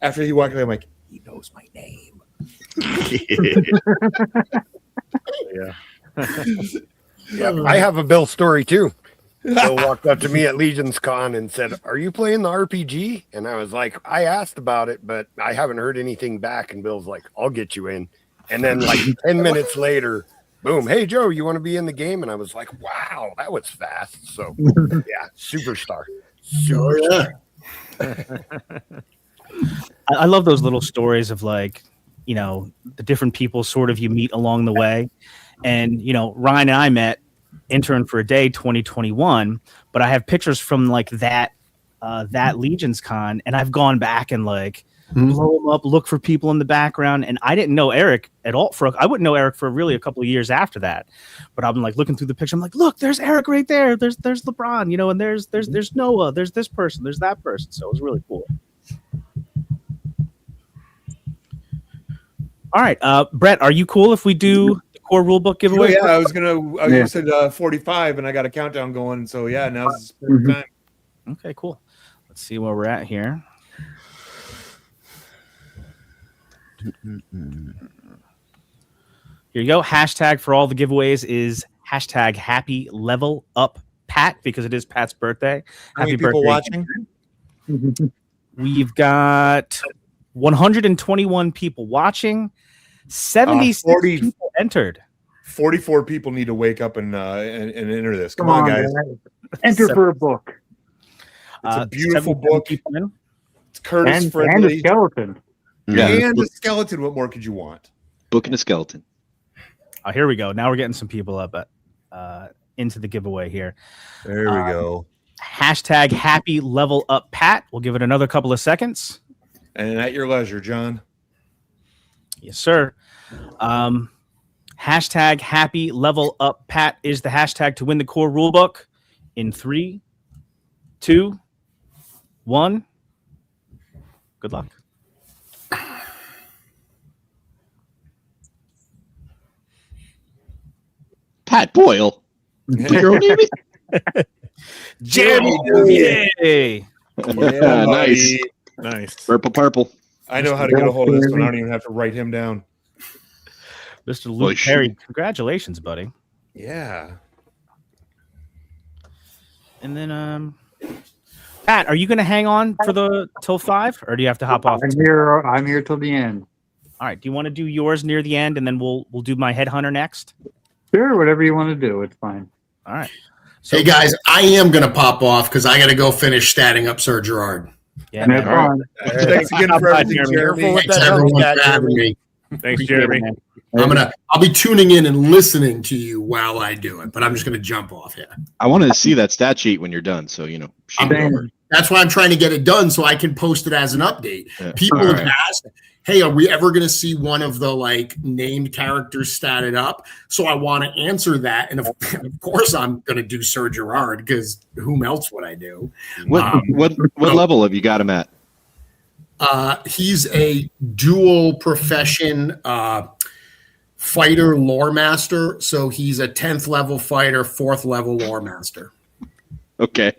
after he walked away, I'm like, he knows my name. I have a Bill story too. Bill walked up to me at Legions Con and said, "Are you playing the RPG?" And I was like, "I asked about it, but I haven't heard anything back." And Bill's like, "I'll get you in." And then like 10 minutes later, boom, "Hey Joe, you want to be in the game?" And I was like, "Wow, that was fast." So yeah, superstar. I love those little stories of like, the different people sort of you meet along the way. And, Ryan and I met Intern for a Day 2021, but I have pictures from like that Legions Con, and I've gone back and like blow them up, look for people in the background. And I didn't know Eric at all. I wouldn't know Eric for really a couple of years after that. But I've been like looking through the picture. I'm like, look, there's Eric right there. There's LeBron, and there's Noah. There's this person. There's that person. So it was really cool. All right, Brett, are you cool if we do the core rulebook giveaway? Oh, yeah, you said 45, and I got a countdown going. So yeah, now's the perfect time. Okay, cool. Let's see where we're at here. Here you go. Hashtag for all the giveaways is hashtag happy level up Pat, because it is Pat's birthday. How many Happy people birthday. watching? We've got 121 people watching. 76 people entered. 44 people need to wake up and enter this. Come on, guys. Enter for a book. It's a beautiful book. It's Curtis friendly. And a skeleton. Yeah. And a skeleton. What more could you want? Book and a skeleton. Oh, here we go. Now we're getting some people up into the giveaway here. There we go. Hashtag happy level up Pat. We'll give it another couple of seconds. And at your leisure, John. Yes, sir. Hashtag happy level up Pat is the hashtag to win the core rulebook in 3, 2, 1. Good luck. Pat Boyle. Jeremy Bouvier. Yeah, nice. Nice. Purple. I know how to get a hold of this one. I don't even have to write him down. Mr. Luke Perry, congratulations, buddy. Yeah. And then, Pat, are you going to hang on for till 5, or do you have to hop off? I'm here till the end. All right. Do you want to do yours near the end, and then we'll do my headhunter next? Sure, whatever you want to do, it's fine. All right. So, hey guys, I am gonna pop off because I got to go finish statting up Sir Gerard. yeah, No man. problem. Thanks again for everything, Jeremy. Jeremy. Careful with Thanks that everyone stat, for having Jeremy. me. Thanks, Appreciate it, Jeremy. man. I'll be tuning in and listening to you while I do it, but I'm just gonna jump off here. I want to see that stat sheet when you're done. So shoot it over. That's why I'm trying to get it done so I can post it as an update. Yeah. People All have right. asked, hey, are we ever going to see one of the like named characters statted up? So I want to answer that. And of course, I'm going to do Sir Gerard because whom else would I do? What level have you got him at? He's a dual profession fighter lore master. So he's a 10th level fighter, 4th level lore master. Okay.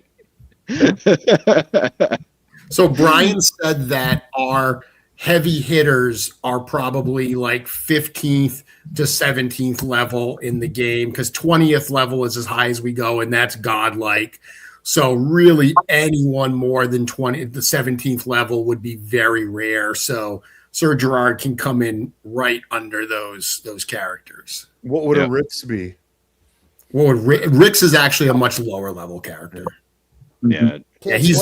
So Brian said that our heavy hitters are probably like 15th to 17th level in the game because 20th level is as high as we go, and that's godlike. So really anyone more than the 17th level would be very rare. So Sir Gerard can come in right under those characters. What would a Rix be? Well, Rix is actually a much lower level character. Yeah. Yeah, he's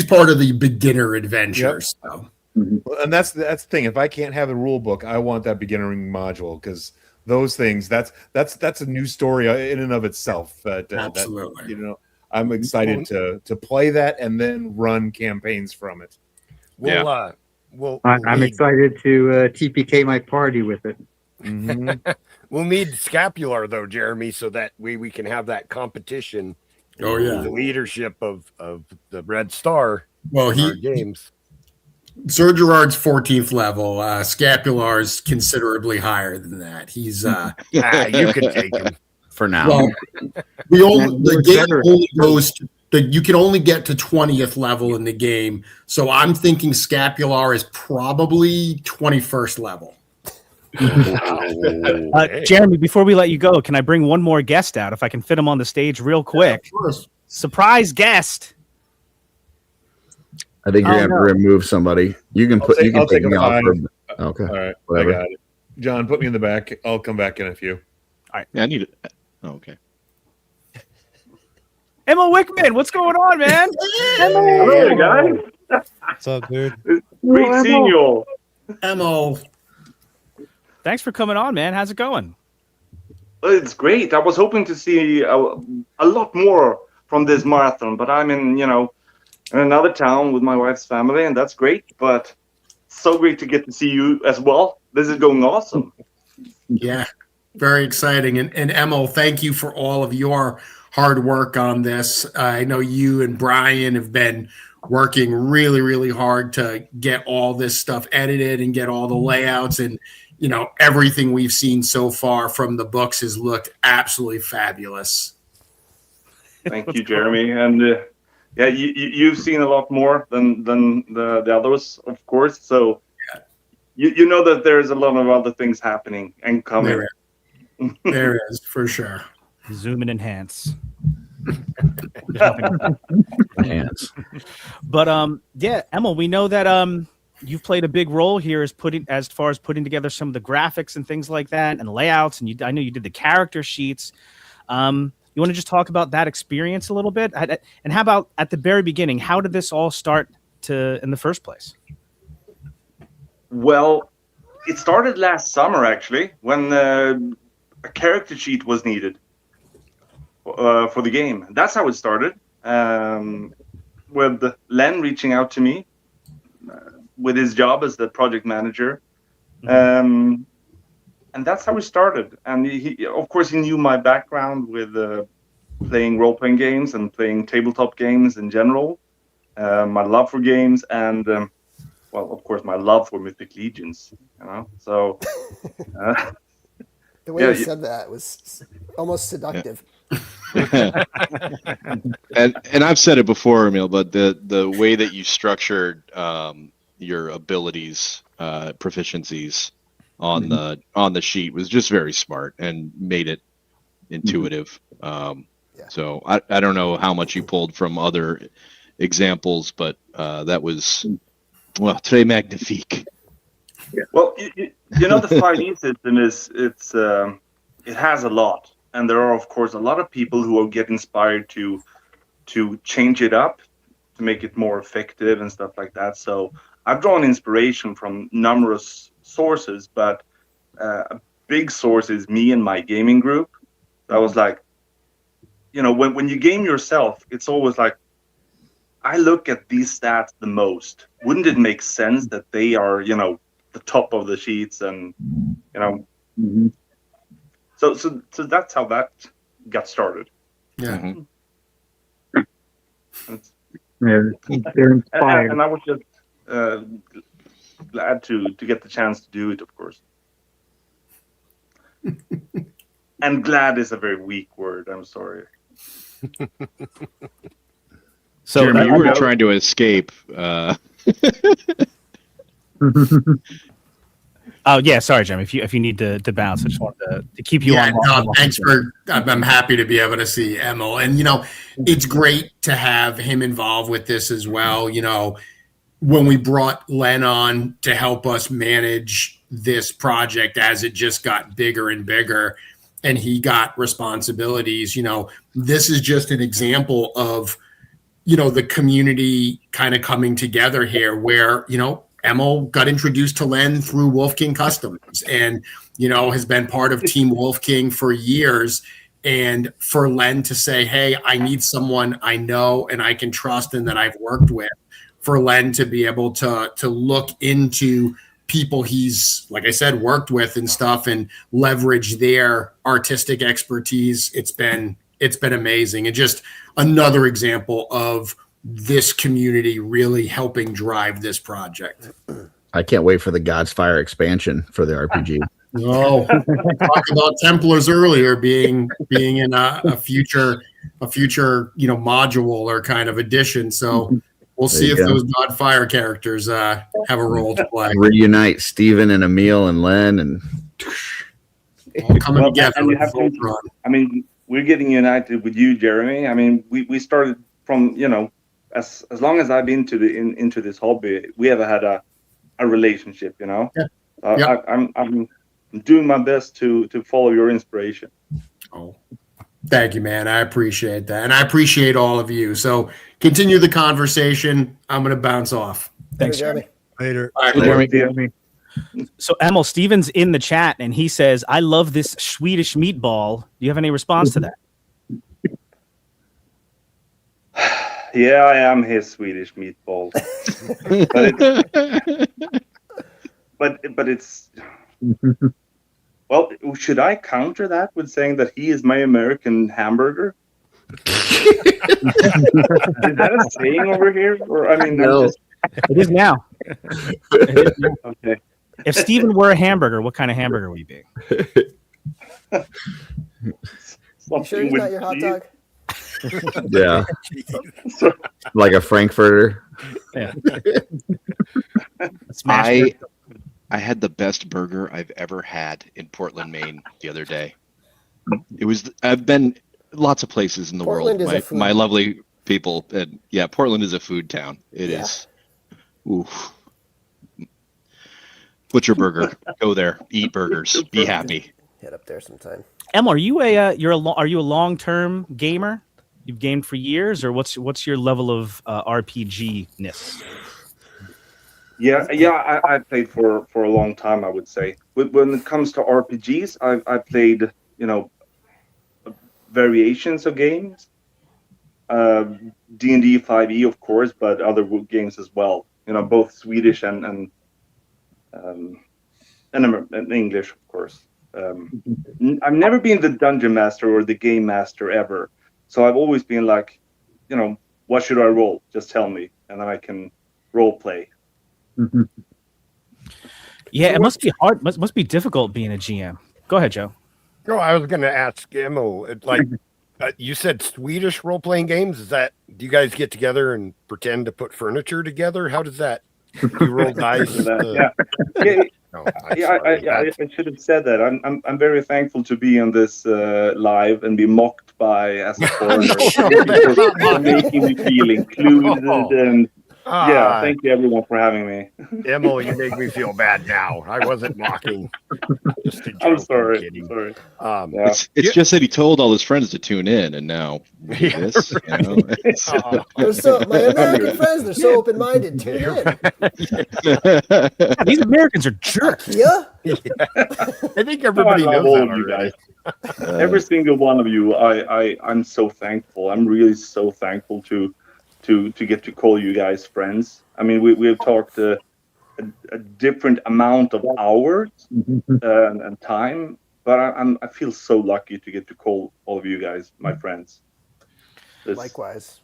part of the beginner adventure. Yep. So. And that's the thing. If I can't have the rule book, I want that beginning module because those things that's a new story in and of itself. Absolutely. I'm excited to play that and then run campaigns from it. I'm excited to TPK my party with it. Mm-hmm. We'll need Scapular though, Jeremy, so that we can have that competition. Oh yeah, the leadership of the Red Star. Well, games. Sir Gerard's 14th level. Scapular's considerably higher than that. He's you can take him for now. Well, the game only goes to you can only get to 20th level in the game. So I'm thinking Scapular is probably 21st level. Jeremy, before we let you go, can I bring one more guest out if I can fit him on the stage real quick? Of course. Surprise guest. I think you're going to have to remove somebody. You can put. I'll take me a off. five. Okay. All right. Whatever. I got it. John, put me in the back. I'll come back in a few. All right. Yeah, I need it. Oh, okay. Emma Wickman, what's going on, man? Hello, guys. What's up, dude? Great seeing you all. Emma. Thanks for coming on, man. How's it going? It's great. I was hoping to see a lot more from this marathon, but I'm in another town with my wife's family, and that's great. But so great to get to see you as well. This is going awesome. Yeah, very exciting. And Emma, thank you for all of your hard work on this. I know you and Brian have been working really, really hard to get all this stuff edited and get all the layouts, and everything we've seen so far from the books has looked absolutely fabulous. Thank you, Jeremy. And you've seen a lot more than the others, of course. So you know that there's a lot of other things happening and coming. There is, for sure. Zoom and enhance. Enhance. But Emma, we know that you've played a big role here as far as putting together some of the graphics and things like that and layouts, and I know you did the character sheets. You want to just talk about that experience a little bit? And how about at the very beginning, how did this all start in the first place? Well, it started last summer, actually, when a character sheet was needed for the game. That's how it started, with Len reaching out to me with his job as the project manager. And that's how we started. And he, of course, he knew my background with playing role-playing games and playing tabletop games in general, my love for games, and well, of course, my love for Mythic Legions. So the way you said that was almost seductive. and I've said it before, Emil, but the way that you structured your abilities, proficiencies on the sheet was just very smart and made it intuitive. So I don't know how much you pulled from other examples, but that was très magnifique. Well, the 5e system it has a lot. and there are of course a lot of people who get inspired to change it up, to make it more effective and stuff like that. So I've drawn inspiration from numerous sources, but a big source is me and my gaming group. I was like, when you game yourself, it's always like, I look at these stats the most. Wouldn't it make sense that they are, the top of the sheets, and so that's how that got started. Yeah. They're inspired. And I was just glad to get the chance to do it, of course. And glad is a very weak word. I'm sorry. So Jeremy, you were trying to escape. Oh yeah, sorry, Jeremy. If you need to bounce, I just wanted to keep you on. No, thanks for. I'm happy to be able to see Emil, and it's great to have him involved with this as well. When we brought Len on to help us manage this project as it just got bigger and bigger, and he got responsibilities. This is just an example of the community kind of coming together here, where Emil got introduced to Len through Wolf King Customs, and has been part of Team Wolf King for years. And for Len to say, "Hey, I need someone I know and I can trust and that I've worked with," for Len to be able to look into people he's, like I said, worked with and stuff, and leverage their artistic expertise, it's been amazing, and just another example of this community really helping drive this project. I can't wait for the God's Fire expansion for the RPG. Oh, talked about Templars earlier being in a future module or kind of addition. So we'll see if those God Fire characters have a role to play. Reunite Steven and Emil and Len and all coming together. And you have to, we're getting united with you, Jeremy. We started from as long as I've been into this hobby, we have had a relationship. Yeah. I'm doing my best to follow your inspiration. Oh, thank you, man. I appreciate that, and I appreciate all of you. So continue the conversation. I'm going to bounce off. Thanks, Jeremy. Later. All right, Jeremy. So Emil, Steven's in the chat, and he says, "I love this Swedish meatball." Do you have any response to that? Yeah, I am his Swedish meatball. but it's well, should I counter that with saying that he is my American hamburger? Is that a saying over here? Or No. It is now. Okay. If Steven were a hamburger, what kind of hamburger would he be? You sure he's not your hot dog? Yeah, like a Frankfurter. Yeah. I had the best burger I've ever had in Portland, Maine the other day. I've been lots of places in the Portland world. is My lovely people, and yeah, Portland is a food town. It is. Oof. Butcher Burger. Go there. Eat burgers. Be happy. Head up there sometime. Emma, are you a long-term gamer? You've gamed for years, or what's your level of RPG-ness? Yeah, I played for a long time, I would say. When it comes to RPGs, I played, variations of games. D&D 5e, of course, but other games as well. Both Swedish and English, of course. I've never been the dungeon master or the game master ever. So I've always been like, what should I roll? Just tell me, and then I can role play. Mm-hmm. Yeah, it must be hard. Must be difficult being a GM. Go ahead, Joe. No, I was going to ask Emil. You said Swedish role playing games. Do you guys get together and pretend to put furniture together? How does that? Do you roll dice? I should have said that. I'm very thankful to be on this live and be mocked by as a foreigner for making me feel included and Yeah, thank you everyone for having me. Emil, you make me feel bad now. I wasn't mocking. Just a joke. I'm sorry. Kidding. Sorry. Yeah. It's just that he told all his friends to tune in, and now this. Right. You know? They're so, my American friends, they're so open-minded. Tune in. These Americans are jerks. Yeah. I think everybody knows all that of you already. guys. Every single one of you. I'm so thankful. I'm really so thankful to get to call you guys friends. I mean, we've talked a different amount of hours and time, but I feel so lucky to get to call all of you guys my friends. Likewise.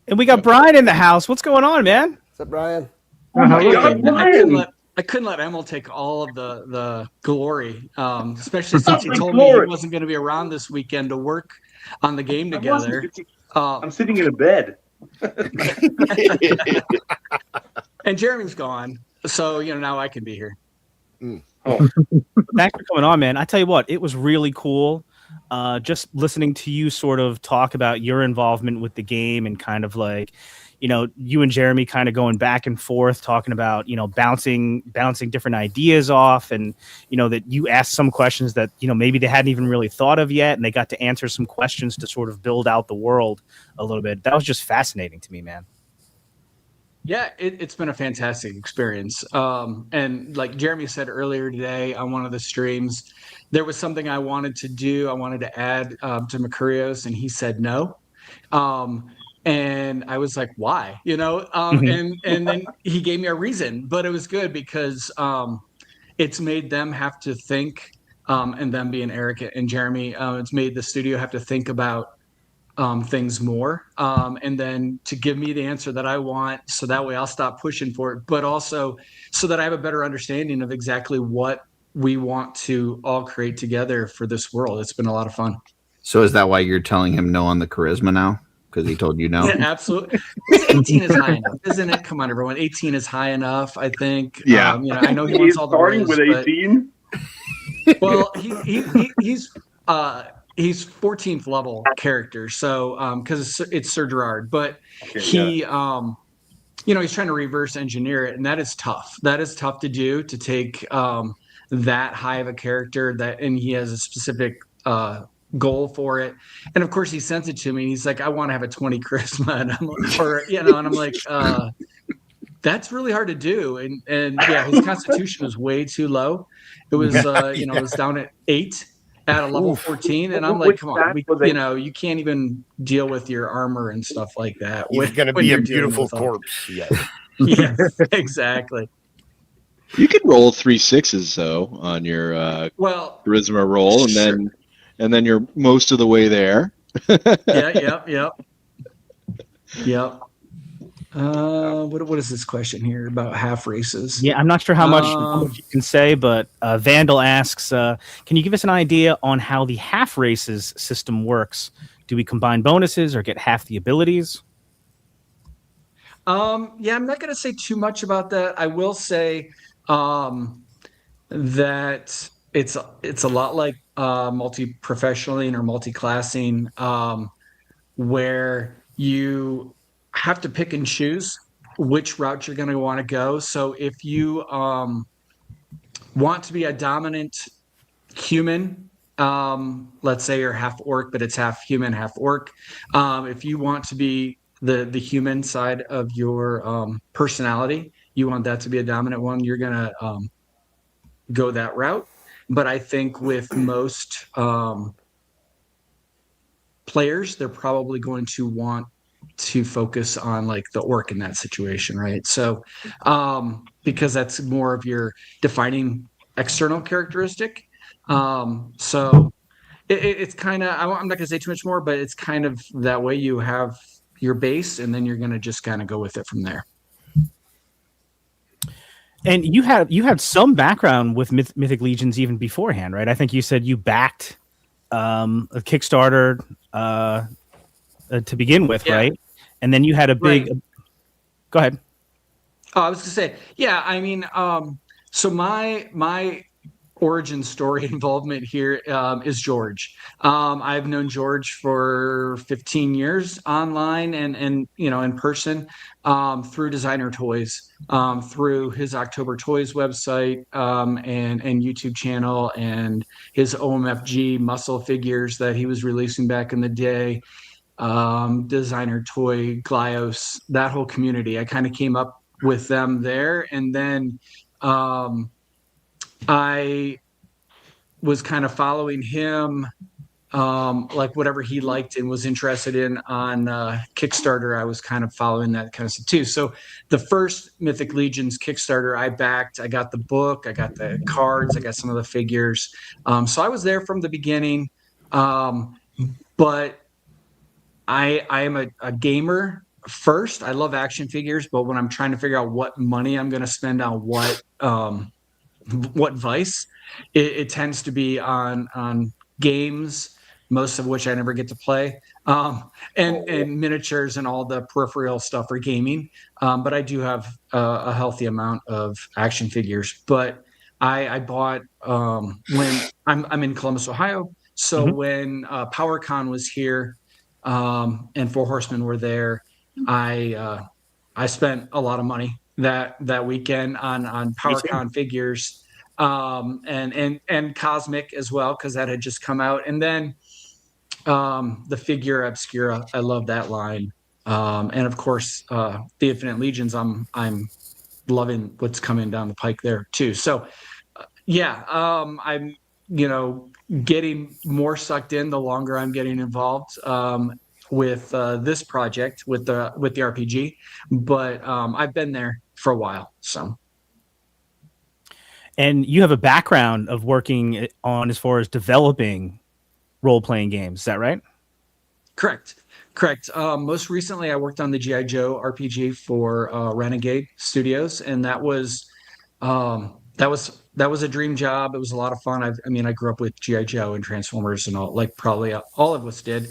And we got Brian in the house. What's going on, man? What's up, Brian? Oh my God, Brian! I couldn't let Emil take all of the glory, especially since he told me he wasn't going to be around this weekend to work on the game together. I'm sitting in a bed. And Jeremy's gone, so now I can be here. Oh, thanks for coming on, man. I tell you what, it was really cool. Just listening to you sort of talk about your involvement with the game and kind of like, you and Jeremy kind of going back and forth, talking about, bouncing different ideas off, and, that you asked some questions that, maybe they hadn't even really thought of yet. And they got to answer some questions to sort of build out the world a little bit. That was just fascinating to me, man. Yeah, it's been a fantastic experience. And like Jeremy said earlier today on one of the streams, there was something I wanted to do. I wanted to add to Mercurios, and he said no. And I was like, why? And then he gave me a reason, but it was good because it's made them have to think, and them being Eric and Jeremy, it's made the studio have to think about things more, and then to give me the answer that I want, so that way I'll stop pushing for it, but also so that I have a better understanding of exactly what we want to all create together for this world. It's been a lot of fun. So is that why you're telling him no on the charisma now? Because he told you no? Yeah, absolutely. 18 is high enough, isn't it? Come on, everyone. 18 is high enough, I think. Yeah. I know he wants all the starting roles, with 18. Well, he's 14th level character, so because it's Sir Gerard, but he's trying to reverse engineer it, and that is tough. That is tough to do, to take that high of a character and he has a specific goal for it. And of course he sends it to me. He's like, I want to have a 20 charisma, and I'm like, and I'm like, that's really hard to do. And yeah, his constitution was way too low. It was it was down at 8 at a level 14, and I'm like, come on, you can't even deal with your armor and stuff like that. He's going to be a beautiful corpse. Yeah, exactly. You can roll 3 6s though on your charisma roll, and then you're most of the way there. Yep. What is this question here about half races? Yeah, I'm not sure how much you can say, but Vandal asks, can you give us an idea on how the half races system works? Do we combine bonuses or get half the abilities? Yeah, I'm not going to say too much about that. I will say that it's a lot like multi-professionaling or multi-classing, where you have to pick and choose which route you're going to want to go. So if you want to be a dominant human, let's say you're half orc, but it's half human, half orc. If you want to be the human side of your personality, you want that to be a dominant one, you're going to go that route. But I think with most players, they're probably going to want to focus on like the orc in that situation, right? So because that's more of your defining external characteristic. So it's kind of, I'm not gonna say too much more, but it's kind of that way. You have your base, and then you're gonna just kind of go with it from there. And you had some background with Mythic Legions even beforehand, right? I think you said you backed a Kickstarter to begin with, right? And then you had a big. Right. Go ahead. Oh, I was going to say, yeah. I mean, so my origin story involvement here is George. I've known George for 15 years online and in person, through Designer Toys, through his October Toys website, and YouTube channel, and his OMFG muscle figures that he was releasing back in the day. Designer Toy, Glios, that whole community. I kind of came up with them there, and then I was kind of following him, like whatever he liked and was interested in on Kickstarter. I was kind of following that kind of stuff too. So the first Mythic Legions Kickstarter I backed, I got the book, I got the cards, I got some of the figures. So I was there from the beginning, but I am a gamer first. I love action figures, but when I'm trying to figure out what money I'm going to spend on what vice, it tends to be on games, most of which I never get to play, and miniatures and all the peripheral stuff for gaming. But I do have a healthy amount of action figures. But I bought when I'm in Columbus, Ohio. So when PowerCon was here, and Four Horsemen were there, I spent a lot of money that weekend on PowerCon figures, and Cosmic as well, because that had just come out. And then the Figura Obscura, I love that line, and of course the Infinite Legions. I'm loving what's coming down the pike there too. So I'm getting more sucked in the longer I'm getting involved with this project with the RPG, but I've been there for a while. So, and you have a background of working on as far as developing role-playing games, is that right? Correct. Most recently, I worked on the G.I. Joe RPG for Renegade Studios, and that was a dream job. It was a lot of fun. I grew up with G.I. Joe and Transformers and all, like probably all of us did.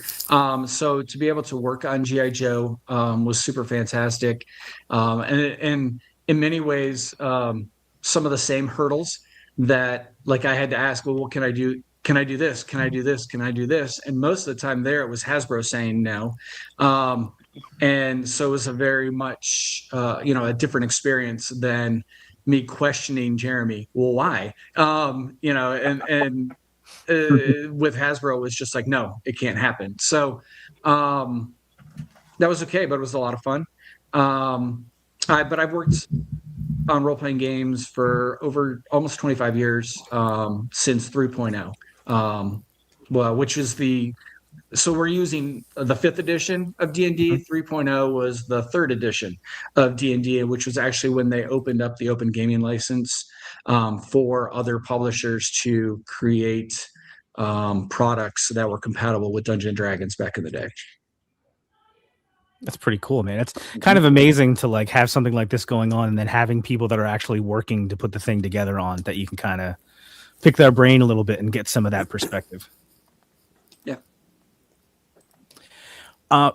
So to be able to work on G.I. Joe was super fantastic. And in many ways, some of the same hurdles that like I had to ask, well, what can I do? Can I do this? Can I do this? Can I do this? And most of the time there, it was Hasbro saying no. And so it was a very much, a different experience than me questioning Jeremy. Well, why? And with Hasbro, it was just like, no, it can't happen. So that was okay, but it was a lot of fun. But I've worked on role-playing games for over almost 25 years, since 3.0, which is so we're using the 5th edition of D&D. 3.0 was the 3rd edition of D&D, which was actually when they opened up the open gaming license for other publishers to create products that were compatible with Dungeons & Dragons back in the day. That's pretty cool, man. It's kind of amazing to like have something like this going on and then having people that are actually working to put the thing together on that you can kind of pick their brain a little bit and get some of that perspective. Yeah.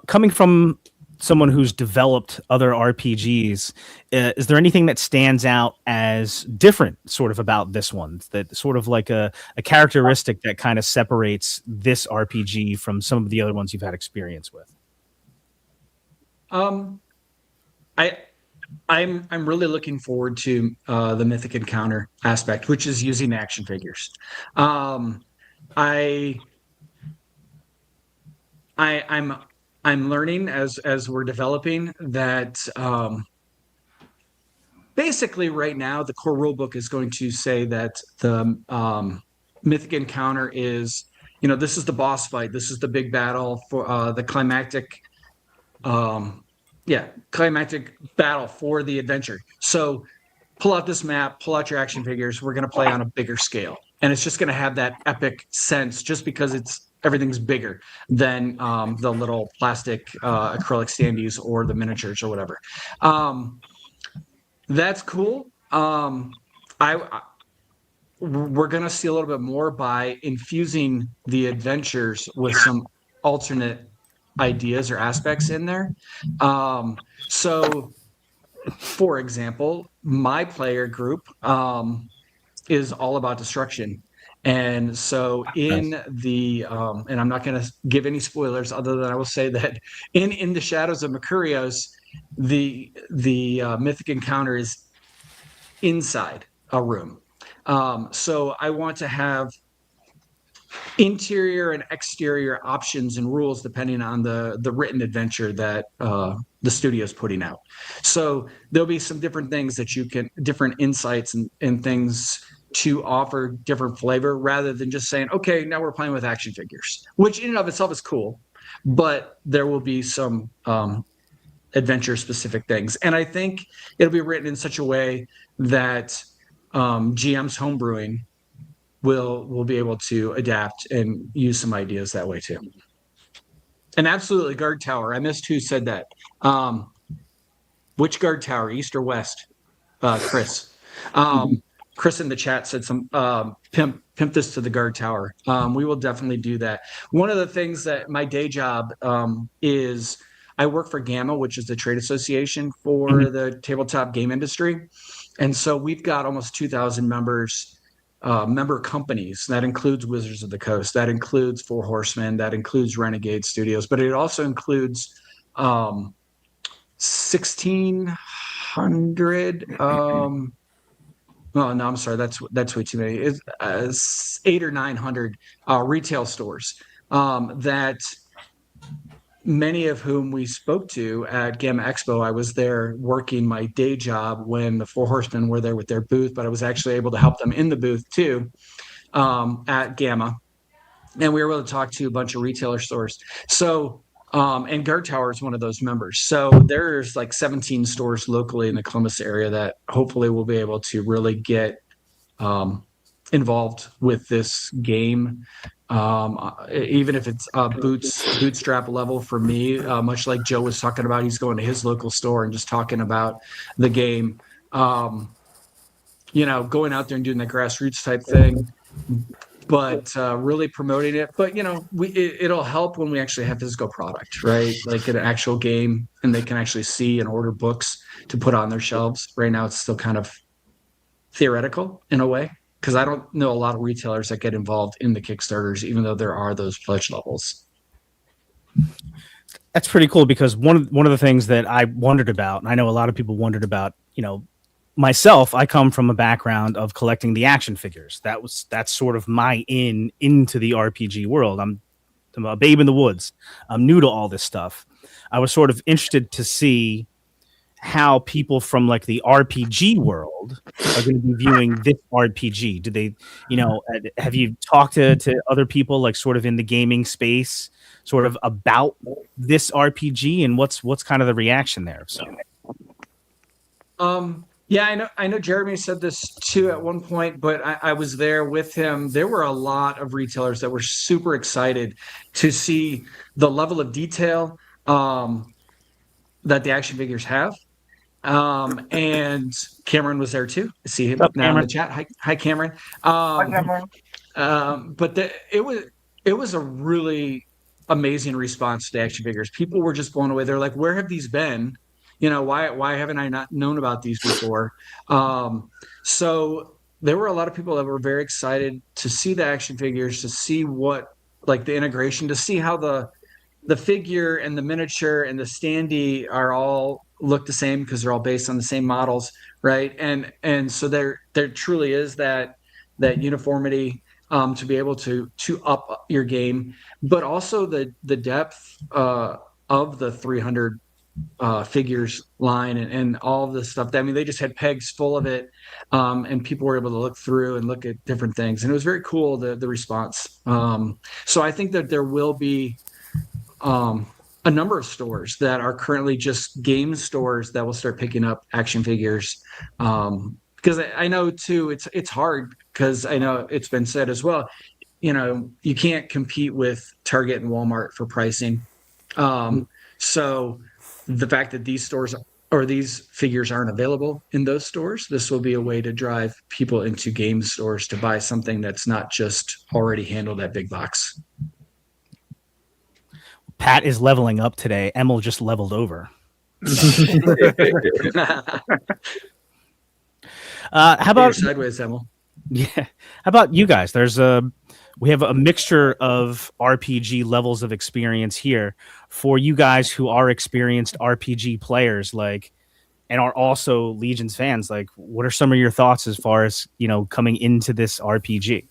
Coming from someone who's developed other RPGs, is there anything that stands out as different sort of about this one, that sort of like a characteristic that kind of separates this RPG from some of the other ones you've had experience with? I'm really looking forward to the Mythic Encounter aspect, which is using action figures. I'm learning as we're developing that basically right now the core rulebook is going to say that the Mythic Encounter is, this is the boss fight, this is the big battle for the climactic battle for the adventure. So pull out this map, pull out your action figures. We're going to play on a bigger scale. And it's just going to have that epic sense just because everything's bigger than the little plastic acrylic standees or the miniatures or whatever. That's cool. We're going to see a little bit more by infusing the adventures with some alternate ideas or aspects in there. So for example, my player group, is all about destruction. And so in the and I'm not going to give any spoilers other than I will say that in the Shadows of Mercurios, the mythic encounter is inside a room. So I want to have interior and exterior options and rules depending on the written adventure that the studio is putting out. So there'll be some different things that you can, different insights and things to offer different flavor rather than just saying, okay, now we're playing with action figures, which in and of itself is cool, but there will be some adventure specific things. And I think it'll be written in such a way that GM's homebrewing will be able to adapt and use some ideas that way too. And absolutely, guard tower. I missed who said that. Which guard tower, east or west? Chris. Chris in the chat said some pimp this to the guard tower. We will definitely do that. One of the things that my day job is I work for GAMA, which is the trade association for the tabletop game industry. And so we've got almost 2,000 members, member companies. That includes Wizards of the Coast. That includes Four Horsemen. That includes Renegade Studios. But it also includes 1,600. Oh, no, I'm sorry. That's way too many. It's 800 or 900 retail stores that many of whom we spoke to at Gamma Expo. I was there working my day job when the Four Horsemen were there with their booth, but I was actually able to help them in the booth too at Gamma. And we were able to talk to a bunch of retailer stores. So, and Guard Tower is one of those members. So there's like 17 stores locally in the Columbus area that hopefully will be able to really get involved with this game. Even if it's bootstrap level for me, much like Joe was talking about, he's going to his local store and just talking about the game, going out there and doing the grassroots type thing, but really promoting it. But it'll help when we actually have physical product, right? Like an actual game, and they can actually see and order books to put on their shelves. Right now it's still kind of theoretical in a way, because I don't know a lot of retailers that get involved in the Kickstarters, even though there are those pledge levels. That's pretty cool, because one of the things that I wondered about, and I know a lot of people wondered about, myself, I come from a background of collecting the action figures. That's sort of my into the RPG world. I'm a babe in the woods. I'm new to all this stuff. I was sort of interested to see how people from like the RPG world are going to be viewing this RPG. Do they, have you talked to other people like sort of in the gaming space sort of about this RPG, and what's kind of the reaction there? So, yeah, I know Jeremy said this too at one point, but I was there with him. There were a lot of retailers that were super excited to see the level of detail that the action figures have. And Cameron was there too. I see him now in the chat. Hi, Cameron. Hi, Cameron. But it was a really amazing response to the action figures. People were just blown away. They're like, "Where have these been? Why haven't I not known about these before?" So there were a lot of people that were very excited to see the action figures, to see what, like, the integration, to see how the figure and the miniature and the standee are all look the same because they're all based on the same models, right? And so there truly is that uniformity to be able to up your game, but also the depth of the 300 figures line and all of this stuff. I mean, they just had pegs full of it, and people were able to look through and look at different things, and it was very cool, the response. So I think that there will be a number of stores that are currently just game stores that will start picking up action figures, because I know too it's hard, because I know it's been said as well, you can't compete with Target and Walmart for pricing. So the fact that these stores or these figures aren't available in those stores, this will be a way to drive people into game stores to buy something that's not just already handled at big box. Pat is leveling up today. Emil just leveled over. How about sideways, Emil? Yeah. How about you guys? We have a mixture of RPG levels of experience here. For you guys who are experienced RPG players, like, and are also Legions fans, like, what are some of your thoughts as far as, you know, coming into this RPG?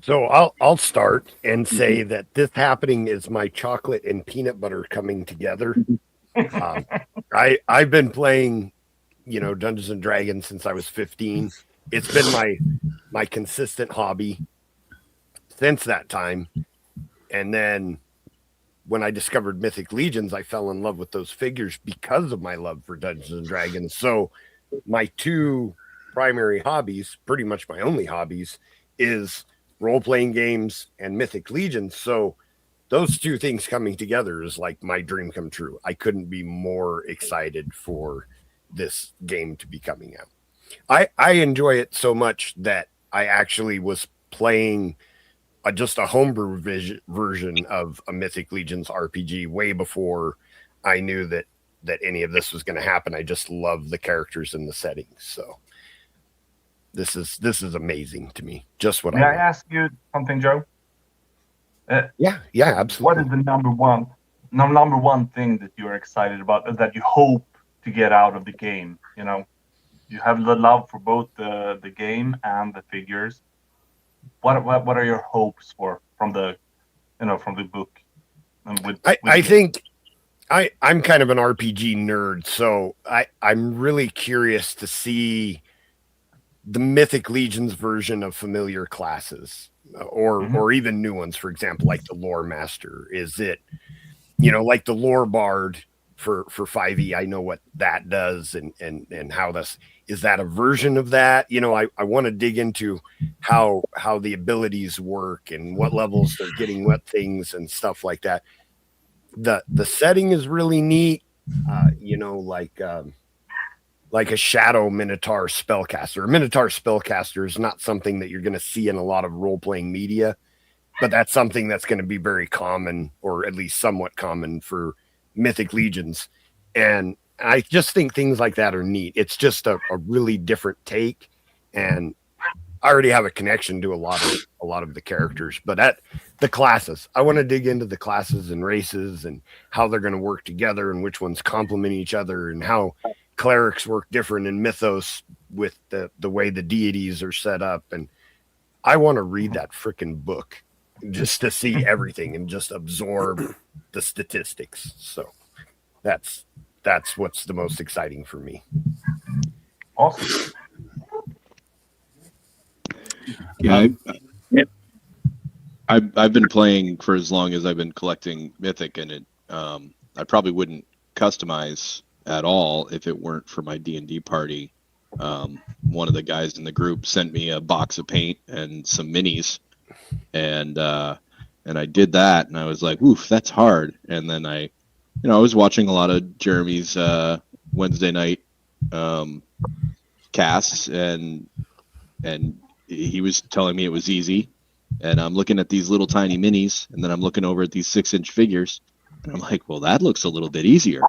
So I'll start and say that this happening is my chocolate and peanut butter coming together. I've been playing, you know, Dungeons and Dragons since I was 15. It's been my consistent hobby since that time. And then when I discovered Mythic Legions, I fell in love with those figures because of my love for Dungeons and Dragons. So my two primary hobbies, pretty much my only hobbies, is role-playing games and Mythic Legions. So those two things coming together is like my dream come true. I couldn't be more excited for this game to be coming out. I enjoy it so much that I actually was playing just a homebrew version of a Mythic Legions RPG way before I knew that any of this was going to happen. I just love the characters and the settings. So this is amazing to me. Just what May I ask you something, Joe? Yeah, absolutely. What is the number one thing that you're excited about, that you hope to get out of the game? You know, you have the love for both the game and the figures. What are your hopes from the book? And I think I'm kind of an RPG nerd, so I'm really curious to see the Mythic Legions version of familiar classes, or even new ones. For example, like the Lore Master. Is it, you know, like the Lore Bard for 5e? I know what that does and how this is. That a version of that? You know, I want to dig into how the abilities work and what levels they're getting what things and stuff like that. The setting is really neat. You know, like a Shadow Minotaur spellcaster. A Minotaur spellcaster is not something that you're going to see in a lot of role-playing media, but that's something that's going to be very common, or at least somewhat common, for Mythic Legions. And I just think things like that are neat. It's just a really different take, and I already have a connection to a lot of the characters. But the classes, I want to dig into the classes and races and how they're going to work together and which ones complement each other, and how clerics work different in Mythos with the way the deities are set up. And I want to read that freaking book just to see everything and just absorb the statistics. So that's what's the most exciting for me. Awesome. Yeah, I've been playing for as long as I've been collecting Mythic, and I probably wouldn't customize at all if it weren't for my D&D party. One of the guys in the group sent me a box of paint and some minis, and I did that, and I was like, oof, that's hard. And then I was watching a lot of Jeremy's Wednesday night casts, and he was telling me it was easy, and I'm looking at these little tiny minis, and then I'm looking over at these 6-inch figures, and I'm like, well, that looks a little bit easier.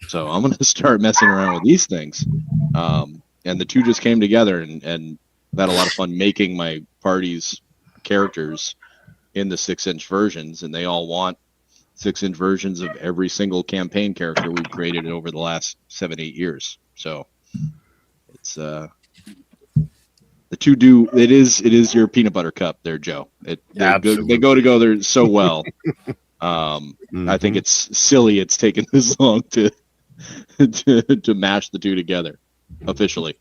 So I'm going to start messing around with these things. And the two just came together, and I've had a lot of fun making my party's characters in the 6-inch versions, and they all want 6-inch versions of every single campaign character we've created over the last 7-8 years. So it's the two do it is your peanut butter cup there, Joe. They go together so well. I think it's silly it's taken this long to mash the two together officially.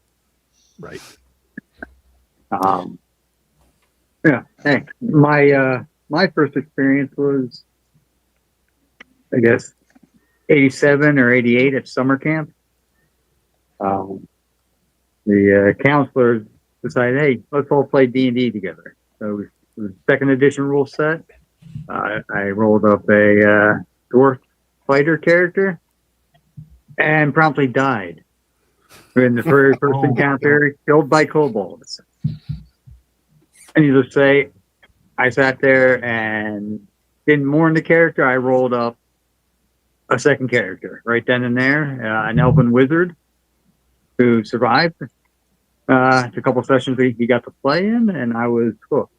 Right. Yeah. Hey, my first experience was, I guess, 87 or 88 at summer camp. The counselors decided, hey, let's all play D&D together. So it was second edition rule set. I rolled up a dwarf fighter character and promptly died in the very first encounter, killed by kobolds. And you just say, I sat there and didn't mourn the character. I rolled up a second character right then and there, an elven wizard who survived. a couple sessions he got to play in, and I was hooked.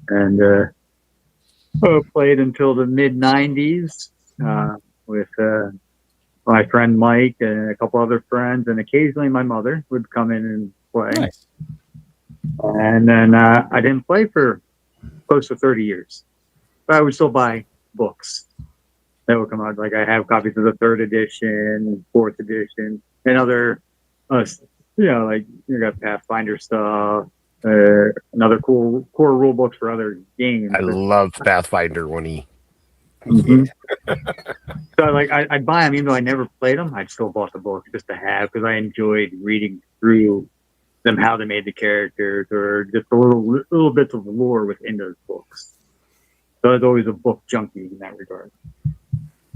And played until the mid '90s with my friend Mike and a couple other friends, and occasionally my mother would come in and play. Nice. And then I didn't play for close to 30 years, but I would still buy books that would come out. Like I have copies of the 3rd edition, 4th edition, and other, like you got Pathfinder stuff, another cool core rule books for other games. I love Pathfinder when he. Mm-hmm. So like I'd buy them even though I never played them. I still bought the book just to have because I enjoyed reading through them, how they made the characters, or just a little bits of lore within those books. So I was always a book junkie in that regard.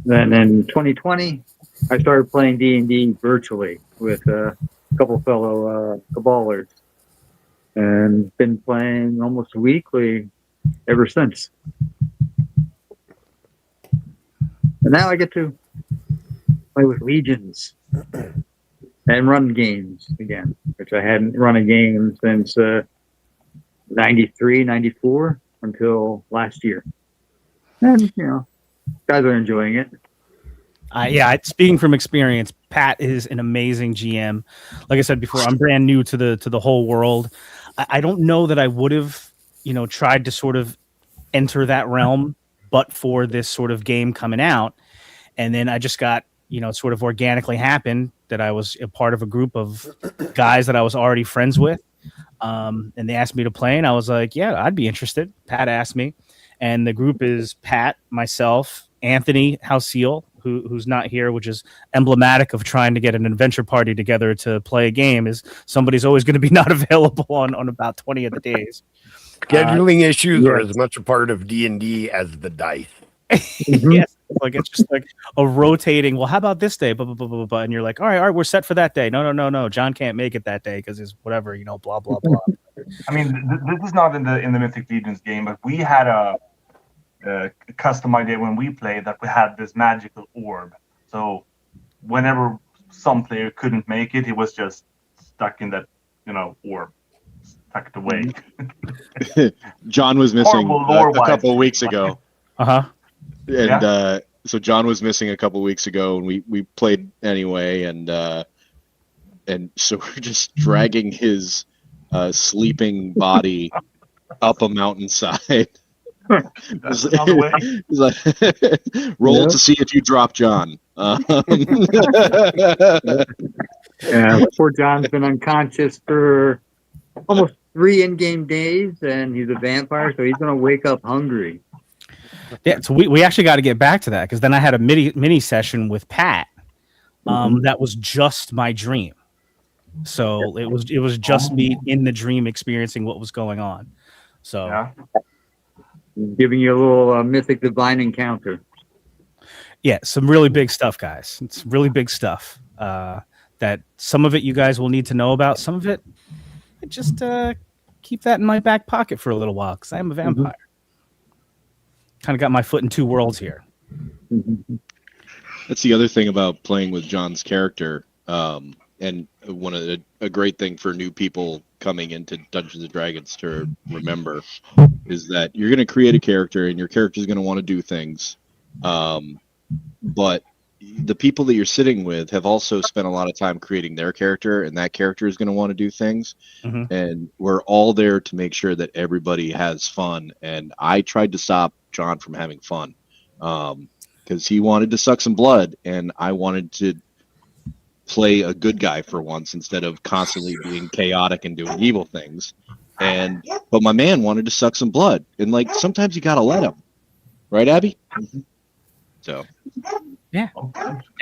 Then in 2020, I started playing D&D virtually with a couple fellow Cabalers, and been playing almost weekly ever since. And now I get to play with Legions and run games again, which I hadn't run a game since 93, 94 until last year. And, guys are enjoying it. Speaking from experience, Pat is an amazing GM. Like I said before, I'm brand new to the whole world. I don't know that I would have, tried to sort of enter that realm, but for this sort of game coming out. And then I just got, sort of organically happened that I was a part of a group of guys that I was already friends with. And they asked me to play, and I was like, yeah, I'd be interested. Pat asked me. And the group is Pat, myself, Anthony Halseal, who's not here, which is emblematic of trying to get an adventure party together to play a game, is somebody's always going to be not available on about 20 of the days. Scheduling issues are as much a part of D&D as the dice. Yes, it's just like a rotating. Well, how about this day? Blah, blah, blah, blah, blah. And you're like, all right, we're set for that day. No. John can't make it that day because it's whatever, blah, blah, blah. I mean, this is not in the Mythic Legions game, but we had a custom idea when we played that we had this magical orb. So whenever some player couldn't make it, he was just stuck in that, orb, tucked away. John was missing a couple of weeks ago. And so John was missing a couple of weeks ago, and we played anyway, and so we're just dragging his sleeping body up a mountainside. That's another way. He's like, roll to see if you drop John. Poor John's been unconscious for almost 3 in-game days, and he's a vampire, so he's going to wake up hungry. Yeah, so we actually got to get back to that, because then I had a mini session with Pat. That was just my dream. So it was just me in the dream experiencing what was going on. So giving you a little mythic divine encounter. Yeah, some really big stuff, guys. It's really big stuff. That some of it you guys will need to know about. Some of it, just keep that in my back pocket for a little while, because I am a vampire. Kind of got my foot in 2 worlds here. That's the other thing about playing with John's character. And a great thing for new people coming into Dungeons and Dragons to remember is that you're going to create a character, and your character is going to want to do things. But the people that you're sitting with have also spent a lot of time creating their character, and that character is going to want to do things. And we're all there to make sure that everybody has fun. And I tried to stop John from having fun because he wanted to suck some blood, and I wanted to play a good guy for once instead of constantly being chaotic and doing evil things. But my man wanted to suck some blood, and sometimes you gotta let him, right, Abby? So yeah,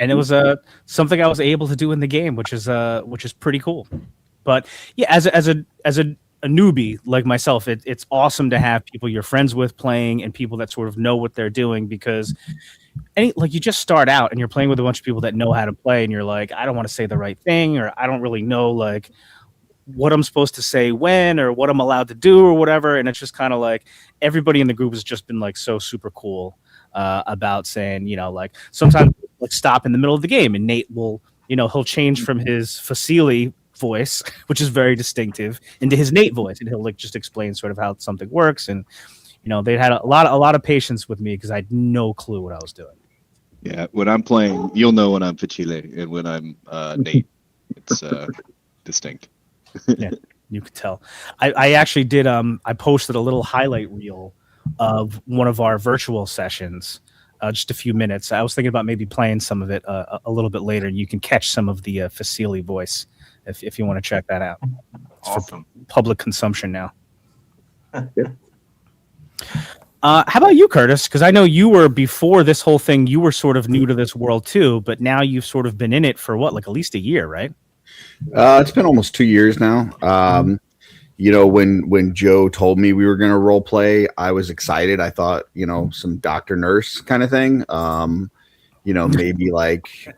and it was something I was able to do in the game, which is pretty cool. But yeah, as a newbie like myself, it's awesome to have people you're friends with playing, and people that sort of know what they're doing, because you just start out and you're playing with a bunch of people that know how to play, and you're like, I don't want to say the right thing, or I don't really know what I'm supposed to say when, or what I'm allowed to do, or whatever. And it's just kind of everybody in the group has just been so super cool about saying, sometimes stop in the middle of the game, and Nate will, he'll change from his facile voice, which is very distinctive, into his Nate voice, and he'll like just explain sort of how something works. And they had a lot of patience with me because I had no clue what I was doing. Yeah, when I'm playing, you'll know when I'm Fachile, and when I'm Nate, it's distinct. Yeah, you could tell. I actually did. I posted a little highlight reel of one of our virtual sessions, just a few minutes. I was thinking about maybe playing some of it a little bit later, and you can catch some of the Facili voice if you want to check that out. It's awesome. For public consumption now. How about you, Curtis? Because I know you were, before this whole thing, you were sort of new to this world too, but now you've sort of been in it for like at least a year, right? It's been almost 2 years now. When Joe told me we were going to role play, I was excited. I thought, some doctor nurse kind of thing. Maybe like,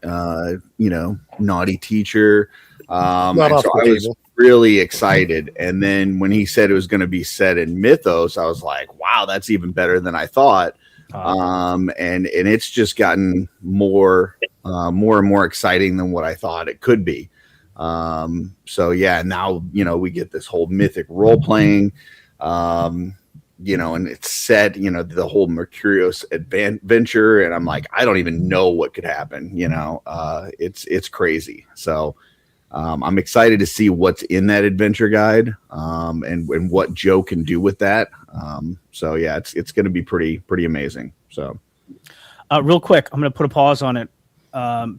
naughty teacher. So I was really excited. And then when he said it was going to be set in Mythos, I was like, wow, that's even better than I thought. And it's just gotten more and more exciting than what I thought it could be. So yeah, now, we get this whole mythic role playing, and it's set, the whole Mercurius adventure. And I'm like, I don't even know what could happen. It's crazy. So, I'm excited to see what's in that adventure guide, and what Joe can do with that. So yeah, it's going to be pretty amazing. So, real quick, I'm going to put a pause on it,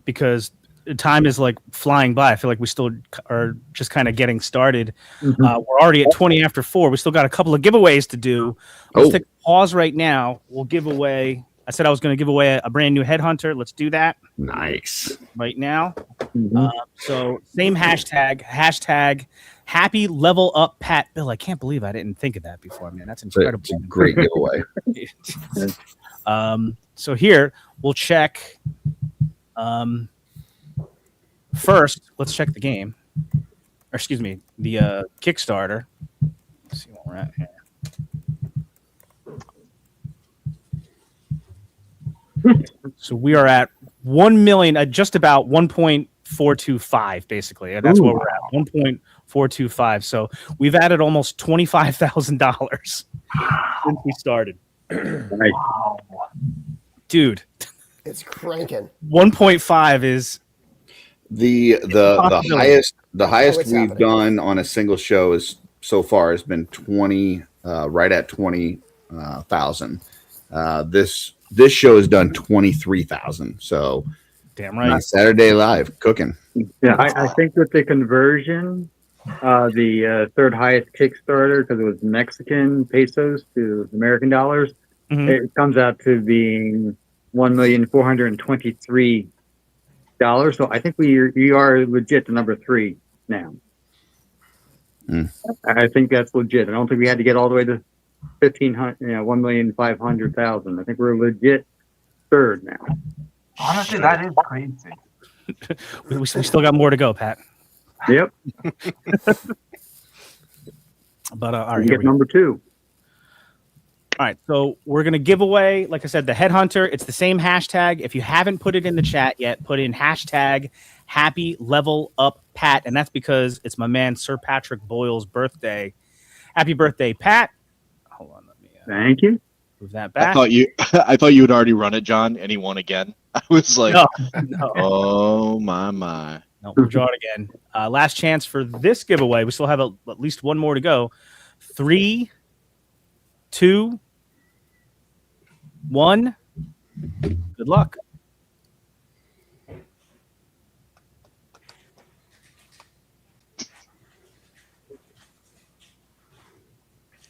because time is like flying by. I feel like we still are just kind of getting started. Mm-hmm. We're already at 20 after 4. We still got a couple of giveaways to do. Let's take a pause right now. We'll give away. I said I was going to give away a brand new headhunter. Let's do that. Nice. Right now. Mm-hmm. So same hashtag happy level up Pat. Bill, I can't believe I didn't think of that before, man. That's incredible. It's a great giveaway. So here we'll check. First, let's check the game. Or excuse me, the Kickstarter. Let's see what we're at here. So we are at 1 million, just about 1.425, basically. That's what we're at, 1.425. So we've added almost $25,000 since we started. Nice. Dude, it's cranking. 1.5 is the highest we've done on a single show is so far has been 20, right at 20,000. This show has done 23,000. So damn right. Saturday Live cooking. Yeah, I think with the conversion, the third highest Kickstarter, because it was Mexican pesos to American dollars, it comes out to being $1,423. So I think we are legit to number 3 now. I think that's legit. I don't think we had to get all the way to 1,500,000. I think we're legit third now. Honestly, that is crazy. we still got more to go, Pat. Yep. But all right, we get number 2. All right, so we're gonna give away, like I said, the headhunter. It's the same hashtag. If you haven't put it in the chat yet, put in hashtag happy level up Pat, and that's because it's my man Sir Patrick Boyle's birthday. Happy birthday, Pat! Hold on, let me. Thank you. Move that back. I thought you had already run it, John, and he won again. I was like, no. Oh my. No, we'll draw it again. Last chance for this giveaway. We still have at least one more to go. 3, 2, 1. Good luck.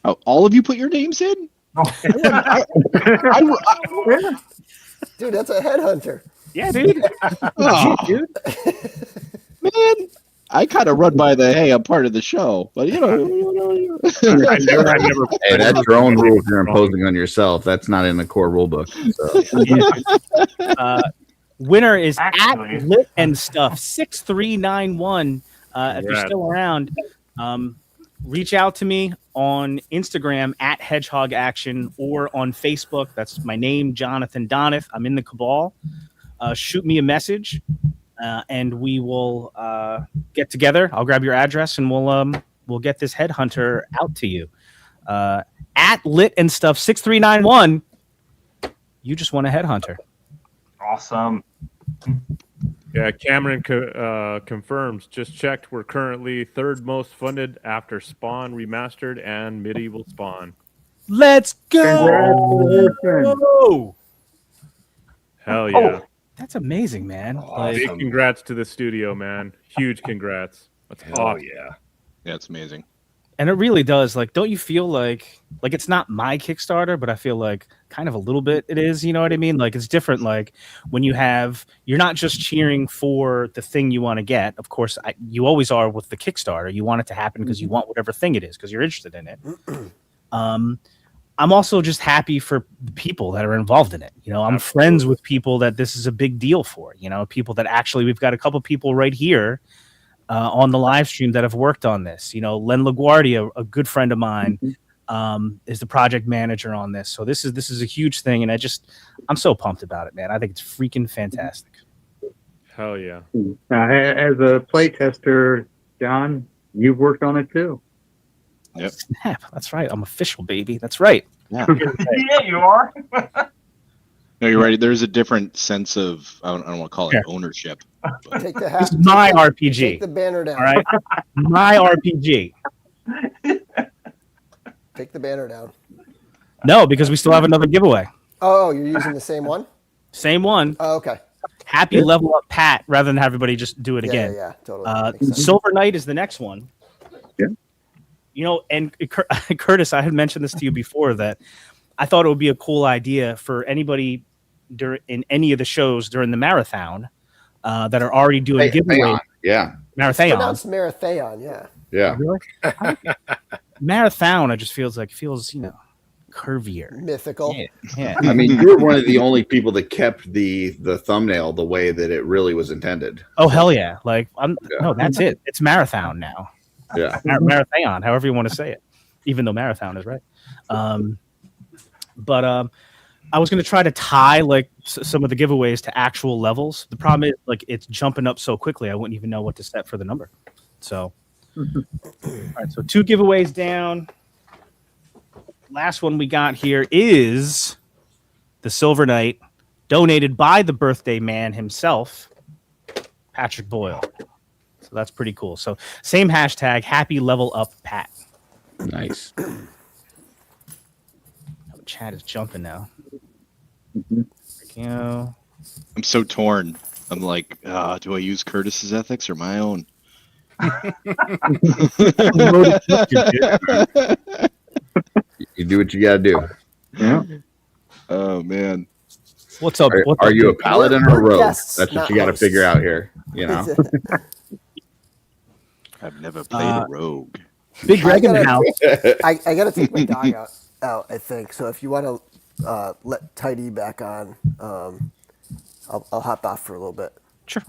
Oh, all of you put your names in? Dude, that's a headhunter. Yeah, dude. Oh, dude. Man, I kind of run by the, hey, I'm part of the show, but Hey, that drone rule you're imposing on yourself, that's not in the core rule book. So. Winner is at Lit and Stuff 6391. If you're still around, reach out to me on Instagram at Hedgehog Action or on Facebook. That's my name, Jonathan Donath. I'm in the Cabal. Shoot me a message. and we will get together. I'll grab your address, and we'll get this headhunter out to you. At Lit and Stuff 6391. You just won a headhunter. Awesome. Yeah, Cameron confirms. Just checked. We're currently third most funded after Spawn Remastered and Medieval Spawn. Let's go! Congratulations. Hell yeah! That's amazing, man. Big congrats to the studio, man. Huge congrats. That's awesome. Yeah. Yeah, it's amazing. And it really does. Like, don't you feel like it's not my Kickstarter, but I feel like kind of a little bit it is, you know what I mean? Like, it's different. Like when you're not just cheering for the thing you want to get. Of course, you always are with the Kickstarter. You want it to happen because you want whatever thing it is, because you're interested in it. I'm also just happy for the people that are involved in it. You know, I'm friends with people that this is a big deal for, you know, people that actually, we've got a couple people right here on the live stream that have worked on this. You know, Len LaGuardia, a good friend of mine, is the project manager on this. So this is a huge thing, and I'm so pumped about it, man. I think it's freaking fantastic. Hell yeah! As a playtester, John, you've worked on it too. Yep. Snap. That's right. I'm official, baby. That's right. Yeah. Yeah, you are. No, you're right. There's a different sense of I don't want to call it ownership. But Take the This is my RPG. Take the banner down. All right, my RPG. Take the banner down. No, because we still have another giveaway. Oh, you're using the same one? Same one. Oh, okay. Happy level up Pat, rather than have everybody just do it again. Yeah, totally. Makes sense. Silver Knight is the next one. Yeah. You know, and Curtis, I had mentioned this to you before that I thought it would be a cool idea for anybody in any of the shows during the marathon that are already doing giveaways. Yeah. It's pronounced Marathon, yeah. Yeah. Really? Marathon, it just feels, you know, curvier. Mythical. Yeah. I mean, you were one of the only people that kept the thumbnail the way that it really was intended. Oh, hell yeah. Like, no, that's it. It's Marathon now. Yeah. Marathon, however you want to say it, even though Marathon is right. But I was going to try to tie like some of the giveaways to actual levels. The problem is like it's jumping up so quickly, I wouldn't even know what to set for the number. So, all right, so 2 giveaways down. Last one we got here is the Silver Knight, donated by the birthday man himself, Patrick Boyle. So that's pretty cool. So same hashtag, happy level up Pat. Nice. The chat is jumping now. I'm so torn. I'm like, do I use Curtis's ethics or my own? You do what you got to do. Yeah. Oh man. What's up? Are you a paladin or a rogue? guests, That's what not you got to hosts. figure out here. You know. I've never played a rogue. Big Dragon House. I got to take my dog out, I think. So if you want to let Tidy back on, I'll hop off for a little bit. Sure.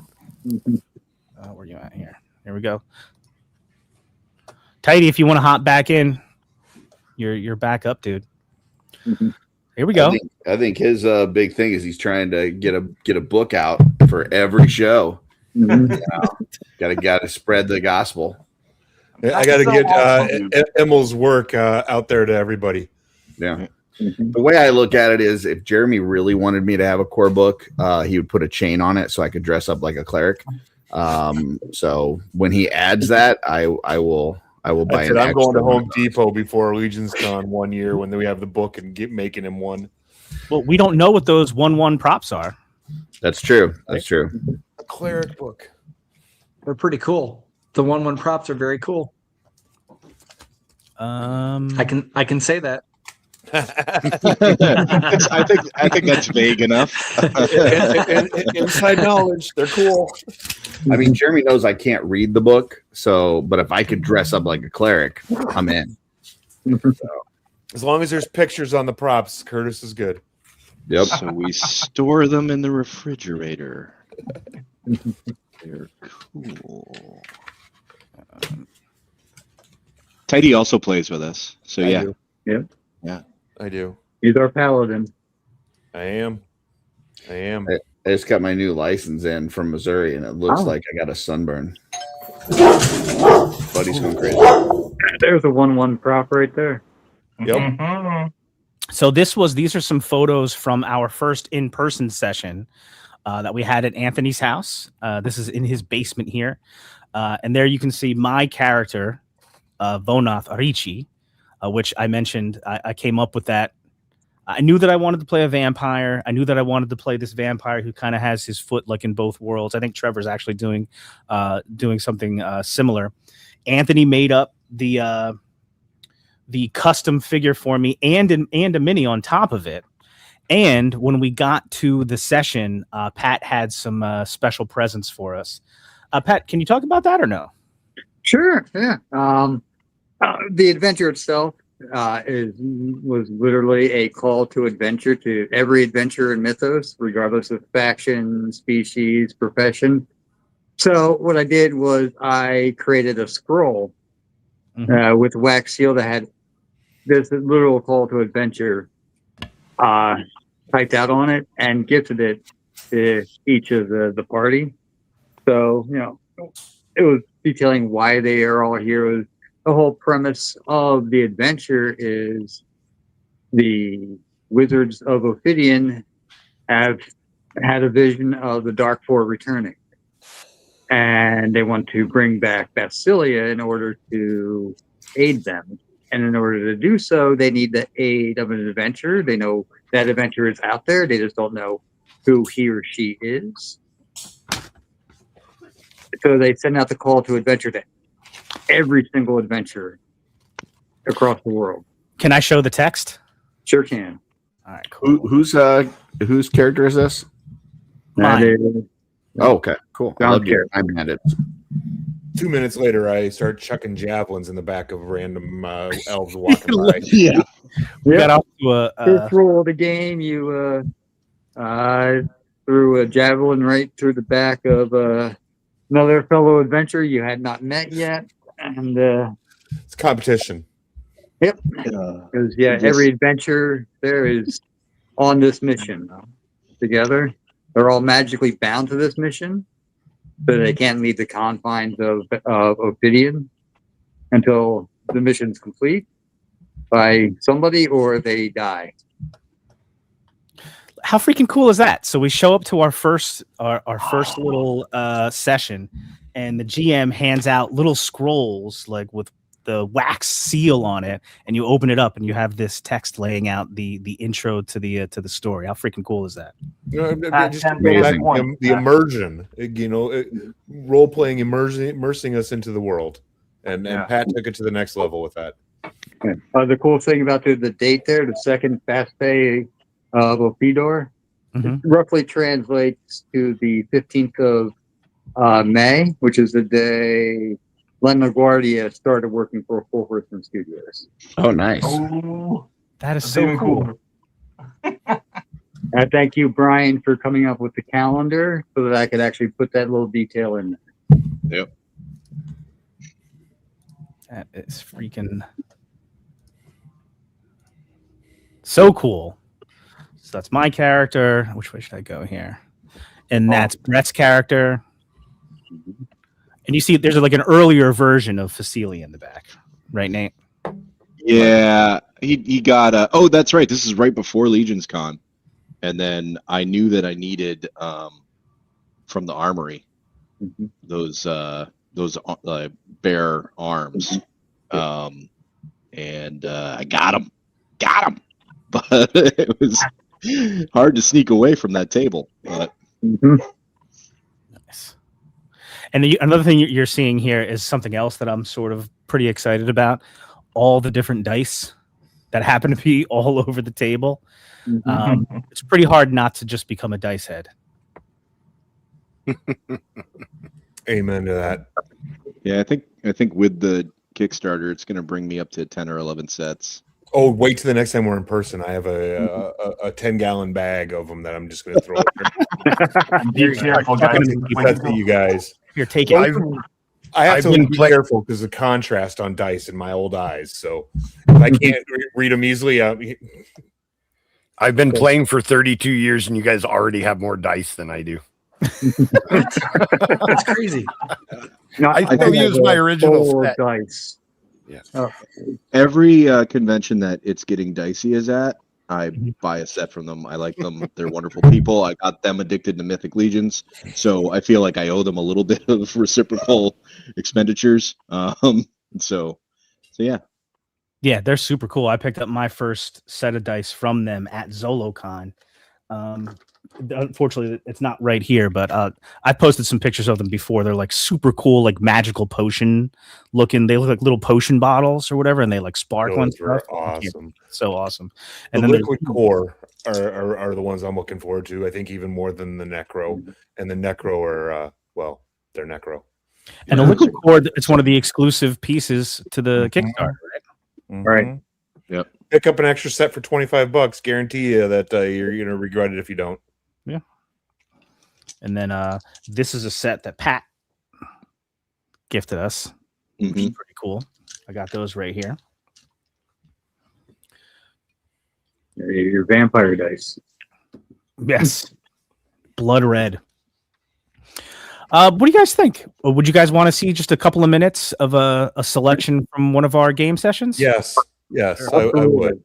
Where are you at here? Here we go. Tidy, if you want to hop back in, you're back up, dude. Here we go. I think his big thing is he's trying to get a book out for every show. You know, gotta spread the gospel. I got to get Emil's work out there to everybody. Yeah. The way I look at it is, if Jeremy really wanted me to have a core book, he would put a chain on it so I could dress up like a cleric. So when he adds that, I will buy it. I'm going to Home Depot before Legions Con 1 year when we have the book and making him one. Well, we don't know what those 1/1 props are. That's true. That's true. A cleric book. They're pretty cool. The 1/1 props are very cool. I can say that. I think that's vague enough. Inside knowledge, they're cool. I mean, Jeremy knows I can't read the book, but if I could dress up like a cleric, I'm in. As long as there's pictures on the props, Curtis is good. Yep. So we store them in the refrigerator. They're cool. Tidy also plays with us, so yeah. Yep. Yeah, I do. He's our paladin. I am. I just got my new license in from Missouri, and it looks like I got a sunburn. Buddy's going crazy. There's a 1/1 prop right there. Yep. So these are some photos from our first in-person session that we had at Anthony's house. This is in his basement here. And there you can see my character, Vonath Arichi, which I mentioned. I came up with that. I knew that I wanted to play a vampire. I knew that I wanted to play this vampire who kind of has his foot like in both worlds. I think Trevor's actually doing something similar. Anthony made up the custom figure for me and a mini on top of it. And when we got to the session, Pat had some special presents for us. Pat, can you talk about that or no? Sure. Yeah. The adventure itself was literally a call to adventure to every adventurer in Mythos, regardless of faction, species, profession. So what I did was I created a scroll with wax seal that had this literal call to adventure typed out on it and gifted it to each of the party. So, it was detailing why they are all here. The whole premise of the adventure is the Wizards of Ophidian have had a vision of the Dark Four returning. And they want to bring back Basilia in order to aid them. And in order to do so, they need the aid of an adventurer. They know that adventurer is out there. They just don't know who he or she is. So they send out the call to adventure to every single adventurer across the world. Can I show the text? Sure can. All right, cool. Whose character is this? Mine. Oh, okay, cool. I love your time at it. 2 minutes later, I start chucking javelins in the back of random elves walking by. Yeah. We got off to First roll of the game, you threw a javelin right through the back of another fellow adventurer you had not met yet. And it's competition. Yep. Because every adventure there is on this mission together. They're all magically bound to this mission, so they can't leave the confines of Ophidian until the mission's complete by somebody or they die. How freaking cool is that? So we show up to our first little session, and the GM hands out little scrolls like with the wax seal on it, and you open it up and you have this text laying out the intro to the story. How freaking cool is that? Just the immersion, role playing, immersing us into the world, and Pat took it to the next level with that. The cool thing about the date there, the second fast pay of Ophidor, roughly translates to the 15th of May, which is the day Len LaGuardia started working for Full Horseman Studios. Oh, nice. Oh, that is so cool. I thank you, Brian, for coming up with the calendar so that I could actually put that little detail in there. Yep. That is freaking so cool. So that's my character. Which way should I go here? And that's Brett's character. And you see there's like an earlier version of Facili in the back. Right, Nate? Yeah. He got that's right. This is right before Legions Con. And then I knew that I needed from the armory those bear arms. And I got them. But it was hard to sneak away from that table. But nice. And another thing you're seeing here is something else that I'm sort of pretty excited about. All the different dice that happen to be all over the table. It's pretty hard not to just become a dice head. Amen to that. Yeah, I think with the Kickstarter, it's going to bring me up to 10 or 11 sets. Oh, wait till the next time we're in person. I have a 10-gallon bag of them that I'm just going to throw. Be careful, guys. You guys. You're taking. I have to be careful because of contrast on dice in my old eyes. So if I can't read them easily, I've been playing for 32 years, and you guys already have more dice than I do. That's crazy. No, I still use my original set. dice. Yeah. Oh. Every convention that It's Getting Dicey is at, I buy a set from them. I like them. They're wonderful people. I got them addicted to Mythic Legions, so I feel like I owe them a little bit of reciprocal expenditures. So yeah. Yeah, they're super cool. I picked up my first set of dice from them at ZoloCon. Unfortunately, it's not right here, but I posted some pictures of them before. They're like super cool, like magical potion looking. They look like little potion bottles or whatever, and they like sparkle and Those are stuff. awesome. So awesome. And And the then liquid core are the ones I'm looking forward to. I think even more than the Necro. And the Necro are they're Necro. and the liquid core, it's one of the exclusive pieces to the Kickstarter, right? Right. Yep. Pick up an extra set for $25. Guarantee you that you're gonna regret it if you don't. Yeah. And then this is a set that Pat gifted us, which is pretty cool. I got those right here. Your vampire dice. Yes. Blood red. What do you guys think? Would you guys want to see just a couple of minutes of a selection from one of our game sessions? Yes. Yes, I would.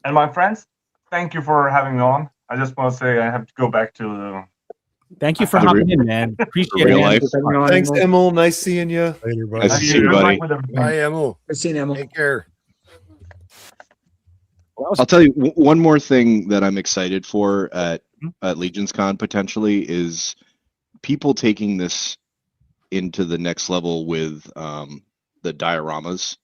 And my friends, thank you for having me on. I just want to say I have to go back to. Thank you for hopping in, man. Appreciate it. Man. Thanks, Emil. Nice seeing you. Later, Nice to see you, buddy. Bye, Emil. I've seen Emil. Take care. I'll tell you one more thing that I'm excited for at Legions Con potentially is people taking this into the next level with the dioramas.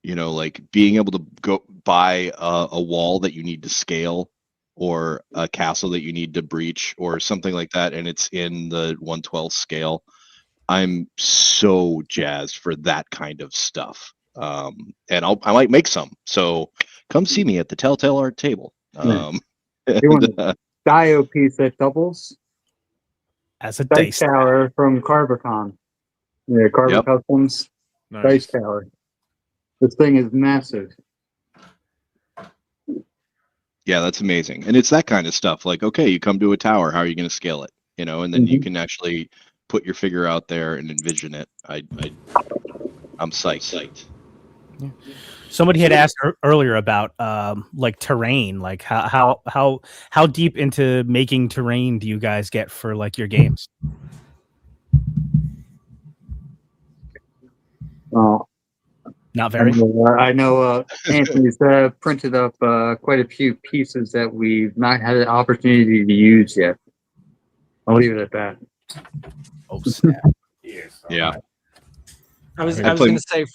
You know, like being able to go buy a wall that you need to scale or a castle that you need to breach or something like that, and it's in the 1/12 scale. I'm so jazzed for that kind of stuff. And I might make some. So come see me at the Telltale Art table. You want a Dio piece that doubles as a dice tower from Carbicon. Yeah, Carver Customs dice tower. This thing is massive. Yeah, that's amazing. And it's that kind of stuff. Like, okay, you come to a tower, how are you going to scale it? You know, and then you can actually put your figure out there and envision it. I'm psyched. Yeah. Somebody had asked earlier about like terrain, like how deep into making terrain do you guys get for like your games? Not very. I know Anthony's printed up quite a few pieces that we've not had an opportunity to use yet. I'll leave it at that. Oh, snap. Yeah. I was going to say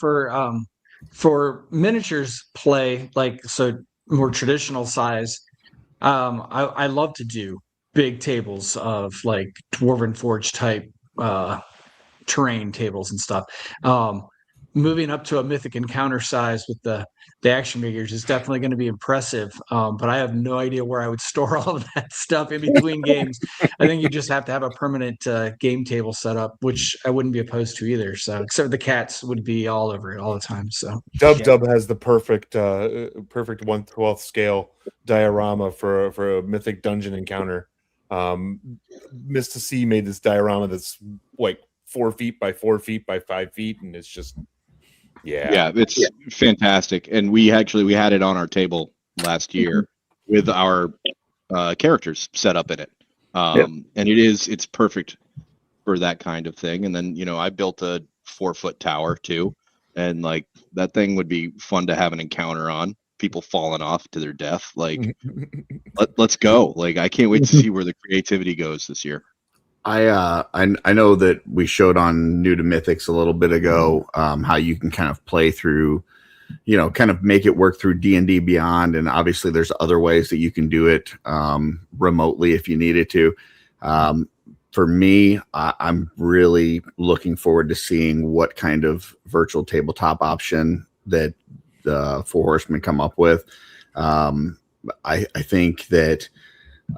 for miniatures play, like so more traditional size, I love to do big tables of like Dwarven Forge type terrain tables and stuff. Moving up to a Mythic Encounter size with the action figures is definitely going to be impressive. But I have no idea where I would store all of that stuff in between games. I think you just have to have a permanent game table set up, which I wouldn't be opposed to either. So, except the cats would be all over it all the time. So, Dub has the perfect 1/12 scale diorama for a Mythic Dungeon encounter. Mr. C made this diorama that's like 4 feet by 4 feet by 5 feet, and it's just it's fantastic. And we had it on our table last year with our characters set up in it. And it's perfect for that kind of thing. And then, you know, I built a 4-foot tower too, and like that thing would be fun to have an encounter on. People falling off to their death. Like let's go. Like I can't wait to see where the creativity goes this year. I know that we showed on New to Mythics a little bit ago how you can kind of play through, you know, kind of make it work through D&D Beyond, and obviously there's other ways that you can do it remotely if you needed to. For me, I'm really looking forward to seeing what kind of virtual tabletop option that the Four Horsemen come up with. I think that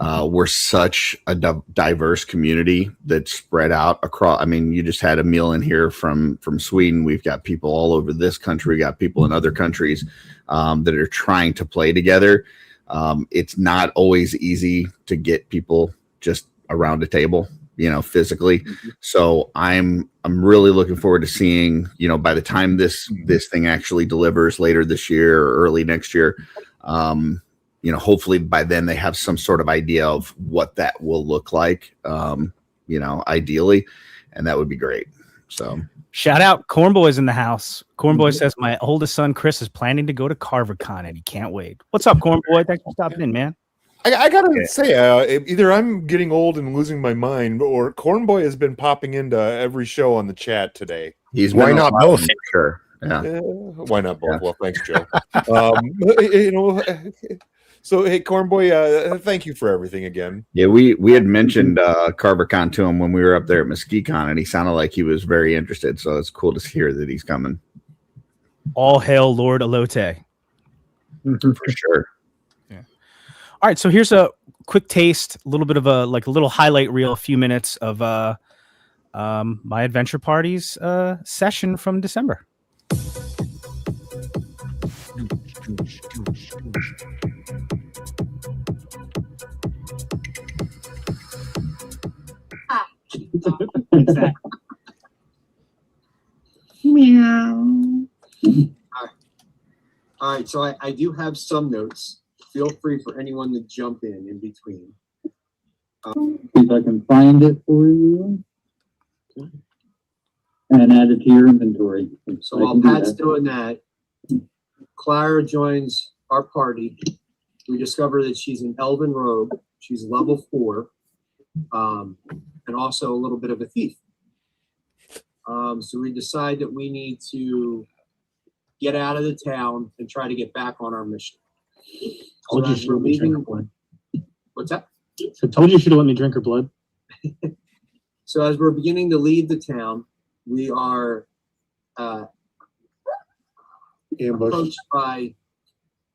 we're such a diverse community that's spread out across. I mean, you just had a meal in here from Sweden. We've got people all over this country. We got people in other countries that are trying to play together. It's not always easy to get people just around a table, physically. So I'm really looking forward to seeing, by the time this thing actually delivers later this year or early next year, hopefully by then they have some sort of idea of what that will look like, ideally, and that would be great. So shout out Cornboy's in the house. Cornboy says my oldest son Chris is planning to go to CarverCon and he can't wait. What's up, Cornboy? Thanks for stopping in, man. I gotta say, either I'm getting old and losing my mind, or Cornboy has been popping into every show on the chat today. Why not both? Sure. Yeah. Why not both? Yeah. Well, thanks, Joe. So, hey, Cornboy, thank you for everything again. Yeah, we had mentioned CarverCon to him when we were up there at MesquiteCon, and he sounded like he was very interested. So it's cool to hear that he's coming. All hail Lord Elote. For sure. Yeah. All right, so here's a quick taste, a little bit of a little highlight reel, a few minutes of my Adventure Party's session from December. Exactly. Meow. All right, so I do have some notes. Feel free for anyone to jump in between. See if I can find it for you and add it to your inventory. So while Pat's doing that, Clara joins our party. We discover that she's an elven rogue. She's level 4. And also a little bit of a thief. So we decide that we need to get out of the town and try to get back on our mission. Told you should have let me drink her blood. What's that? So told you should have let me drink her blood. So as we're beginning to leave the town, we are approached by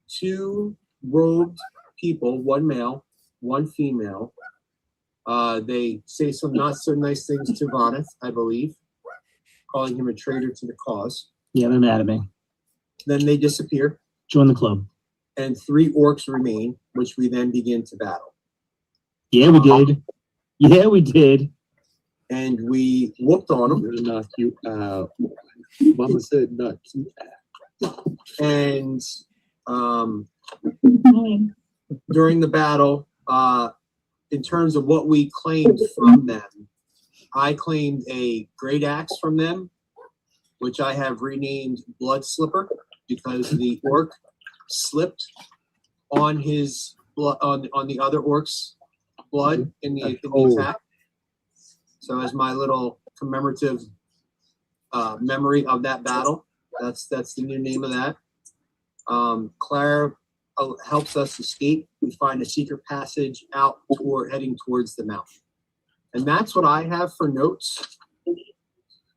2 robed people, 1 male, 1 female. They say some not so nice things to Voneth, I believe, calling him a traitor to the cause. Yeah, they're mad at me. Then they disappear. Join the club. And 3 orcs remain, which we then begin to battle. Yeah, we did. Yeah, we did. And we whooped on them. We're gonna knock you out. Mama said nuts. And during the battle, in terms of what we claimed from them, I claimed a great axe from them, which I have renamed Blood Slipper because the orc slipped on his blood on the other orc's blood in the attack. So as my little commemorative memory of that battle, that's the new name of that. Claire helps us escape. We find a secret passage out heading towards the mountain. And that's what I have for notes. I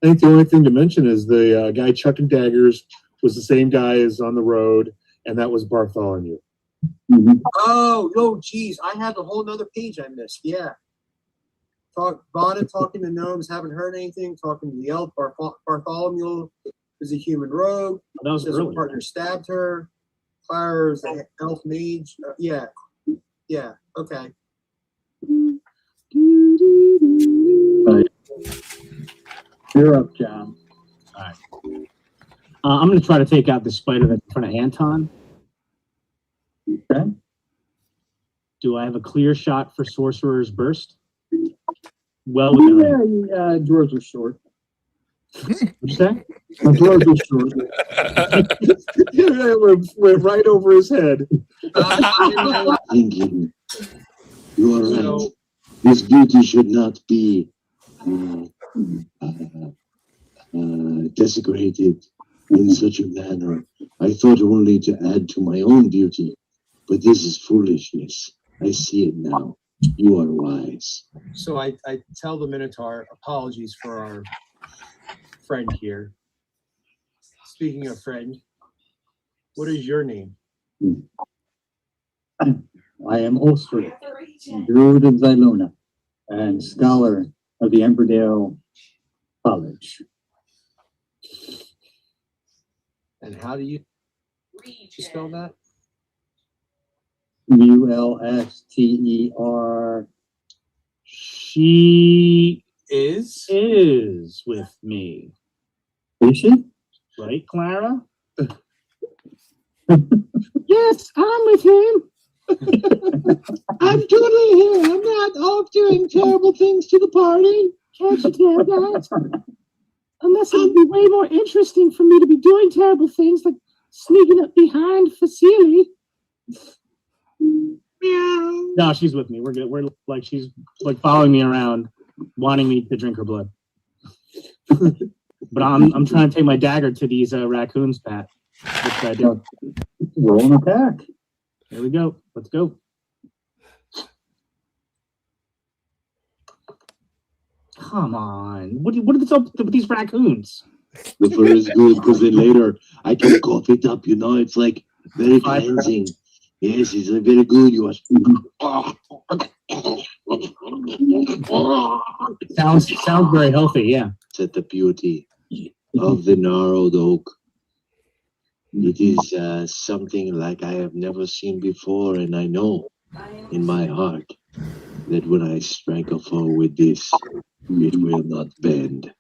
think the only thing to mention is the guy chucking daggers was the same guy as on the road, and that was Bartholomew. Oh, no, geez. I have a whole nother page I missed. Yeah. Bonnet talking to gnomes, haven't heard anything, talking to the elf. Bartholomew is a human rogue. That was says her partner stabbed her. Clara's an elf mage. Yeah. Okay. You're up, John. All right. I'm going to try to take out the spider that's in front of Anton. Okay. Do I have a clear shot for Sorcerer's Burst? Well, yeah, drawers are short. What'd you say? My drawers are short. Yeah, went right over his head. Thinking, you are right. This beauty should not be desecrated in such a manner. I thought only to add to my own beauty, but this is foolishness. I see it now. You are wise. So I tell the Minotaur, apologies for our friend here. Speaking of friend, what is your name? I am Ulster, Druid of Xylona, and scholar of the Emberdale College. And how do you spell that? Ulxter. She Is with me. Is she? Right, Clara? Yes, I'm with him. I'm totally here. I'm not off doing terrible things to the party. Can't you tell that? Unless it would be way more interesting for me to be doing terrible things like sneaking up behind Facili. No, she's with me. We're good. We're like, she's like following me around, wanting me to drink her blood. But I'm trying to take my dagger to these raccoons, Pat. What should I do? Roll an attack. There we go. Let's go. Come on. What is up with these raccoons? The fur is good because then later I can cough it up, you know, it's like very cleansing. Yes, it's very good. You are. Sounds very healthy, yeah. It's at the beauty of the gnarled oak. It is something like I have never seen before, and I know in my heart that when I strike a foe with this, it will not bend.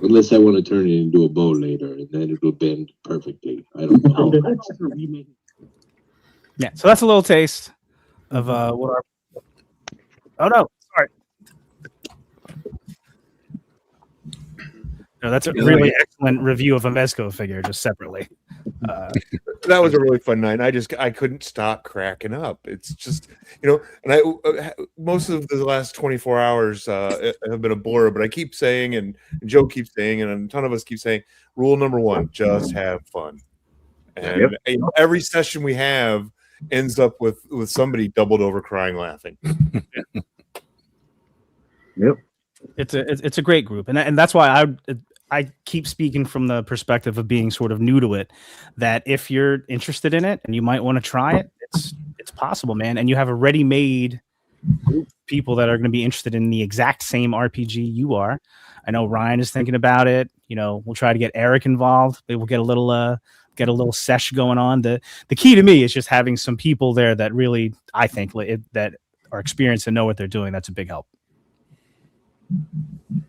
Unless I want to turn it into a bow later, and then it will bend perfectly. I don't know. Yeah, so that's a little taste of what our. Oh no, sorry. No, that's a really excellent review of a Mezco figure, just separately. That was a really fun night. I couldn't stop cracking up. It's just, you know, and I most of the last 24 hours have been a blur, but I keep saying, and Joe keeps saying, and a ton of us keep saying, rule number one: just have fun. And you know, every session we have ends up with somebody doubled over crying laughing. Yep. It's a great group, and that's why I keep speaking from the perspective of being sort of new to it, that if you're interested in it and you might want to try it, it's possible, man. And you have a ready-made group of people that are going to be interested in the exact same RPG you are. I know Ryan is thinking about it. You know, we'll try to get Eric involved. Maybe we'll get a little sesh going on. The key to me is just having some people there that really, I think, that are experienced and know what they're doing. That's a big help.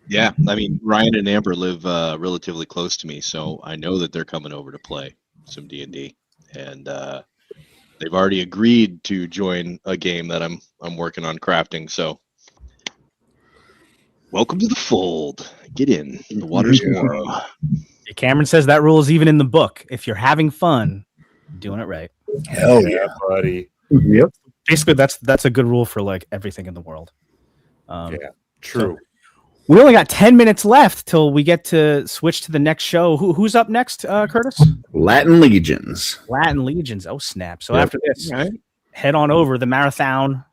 Yeah, I mean, Ryan and Amber live relatively close to me, so I know that they're coming over to play some D&D, and they've already agreed to join a game that I'm working on crafting. So, welcome to the fold. Get in. The water's warm. Cameron says that rule is even in the book. If you're having fun, doing it right. Hell yeah, buddy. Yep. Basically, that's a good rule for like everything in the world. Yeah, true. So we only got 10 minutes left till we get to switch to the next show. Who's up next, Curtis? Latin Legions. Latin Legions. Oh, snap. So after this, head on over the marathon.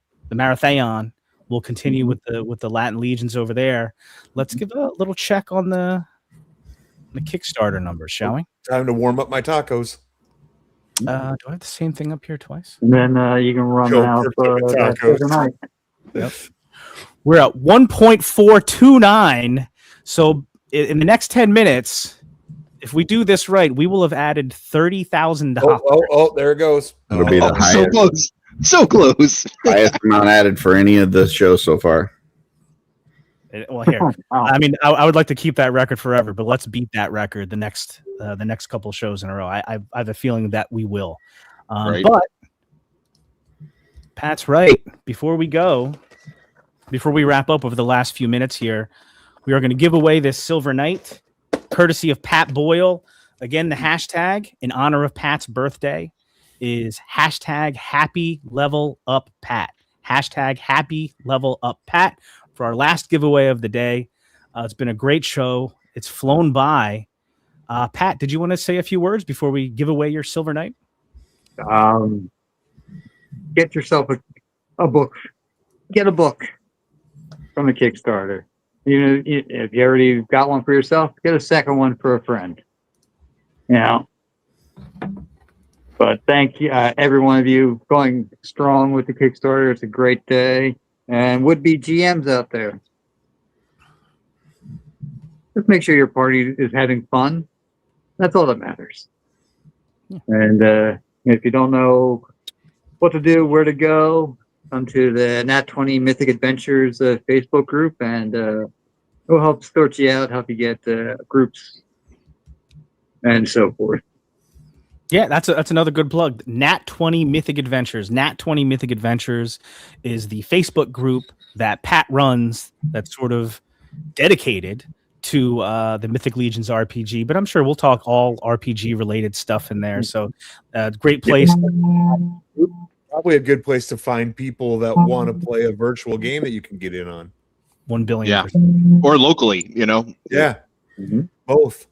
We'll continue with the Latin Legions over there. Let's give a little check on the Kickstarter numbers, shall we? Time to warm up my tacos. Do I have the same thing up here twice? And then you can run Go out tonight. Yep. We're at 1.429. So in the next 10 minutes, if we do this right, we will have added $30,000. Oh, there it goes. It'll be the highest, so close. So close. highest amount added for any of the shows so far. Well, here, I mean, I would like to keep that record forever, but let's beat that record the next couple shows in a row. I have a feeling that we will. Right. But Pat's right. Before we wrap up over the last few minutes here, we are going to give away this Silver Knight, courtesy of Pat Boyle. Again, the hashtag in honor of Pat's birthday is hashtag Happy Level Up Pat. Hashtag Happy Level Up Pat for our last giveaway of the day. It's been a great show. It's flown by. Pat, did you want to say a few words before we give away your Silver Knight? Get yourself a book. Get a book from the Kickstarter. You know, if you already got one for yourself, get a second one for a friend. You know. But thank you, every one of you, going strong with the Kickstarter. It's a great day, and would-be GMs out there, just make sure your party is having fun. That's all that matters. And if you don't know what to do, where to go, come to the Nat 20 Mythic Adventures Facebook group, and we'll help sort you out, help you get groups, and so forth. Yeah, that's another good plug. Nat 20 Mythic Adventures. Nat 20 Mythic Adventures is the Facebook group that Pat runs that's sort of dedicated to the Mythic Legions RPG, but I'm sure we'll talk all RPG related stuff in there. So great place. Probably a good place to find people that want to play a virtual game that you can get in on. 1 billion. Yeah. Or locally, you know? Yeah. Both.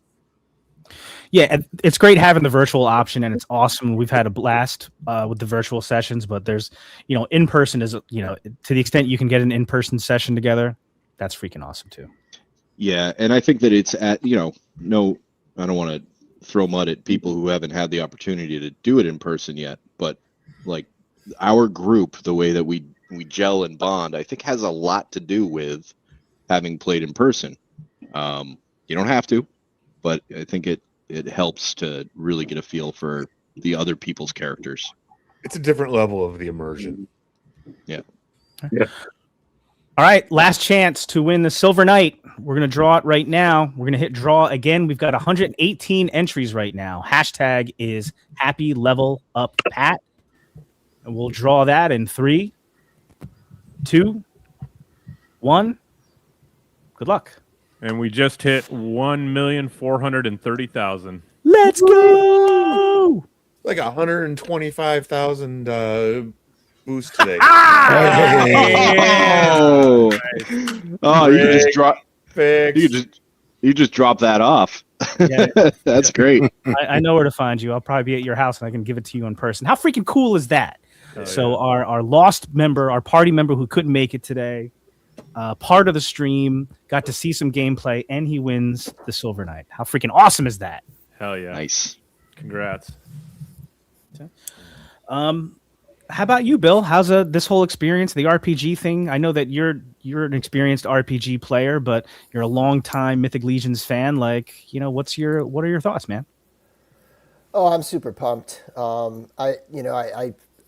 Yeah, it's great having the virtual option, and it's awesome. We've had a blast with the virtual sessions, but there's, in person is, to the extent you can get an in-person session together, that's freaking awesome too. Yeah, and I think that it's at, no, I don't want to throw mud at people who haven't had the opportunity to do it in person yet, but like our group, the way that we gel and bond, I think has a lot to do with having played in person. You don't have to, but I think it helps to really get a feel for the other people's characters. It's a different level of the immersion. Yeah. All right, last chance to win the Silver Knight. We're going to draw it right now. We're going to hit draw again. We've got 118 entries right now. Hashtag is Happy Level Up Pat. And we'll draw that in 3, 2, 1. Good luck. And we just hit 1,430,000. Let's go! Like 125,000 boost today. Oh, you can just drop. You just drop that off. Yeah. That's great. I know where to find you. I'll probably be at your house and I can give it to you in person. How freaking cool is that? So our lost member, our party member who couldn't make it today, part of the stream, got to see some gameplay, and he wins the Silver Knight. How freaking awesome is that? Hell yeah. Nice. Congrats. How about you, Bill? How's this whole experience, the RPG thing? I know that you're an experienced RPG player, but you're a longtime Mythic Legions fan. Like, what are your thoughts, man? Oh, I'm super pumped.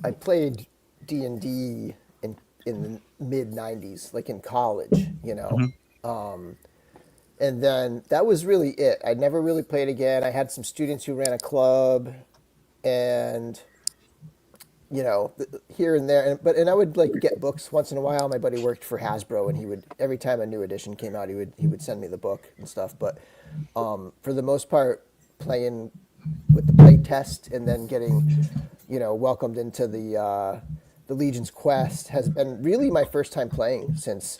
I played D&D in the mid '90s, like in college, and then that was really it. I never really played again. I had some students who ran a club, and here and there, and I would like get books once in a while. My buddy worked for Hasbro, and he would, every time a new edition came out, he would send me the book and stuff. But for the most part, playing with the play test and then getting welcomed into the Legion's Quest has been really my first time playing since,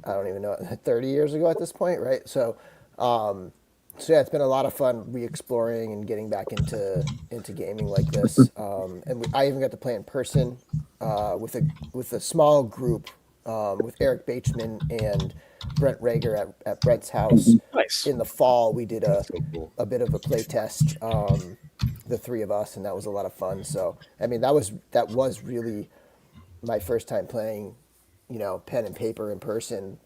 I don't even know, 30 years ago at this point, right? So yeah, it's been a lot of fun re-exploring and getting back into gaming like this. And I even got to play in person with a small group with Eric Bateman and Brent Rager at Brent's house. Nice. In the fall, we did a bit of a play test, the three of us, and that was a lot of fun. So, I mean, that was really my first time playing, pen and paper in person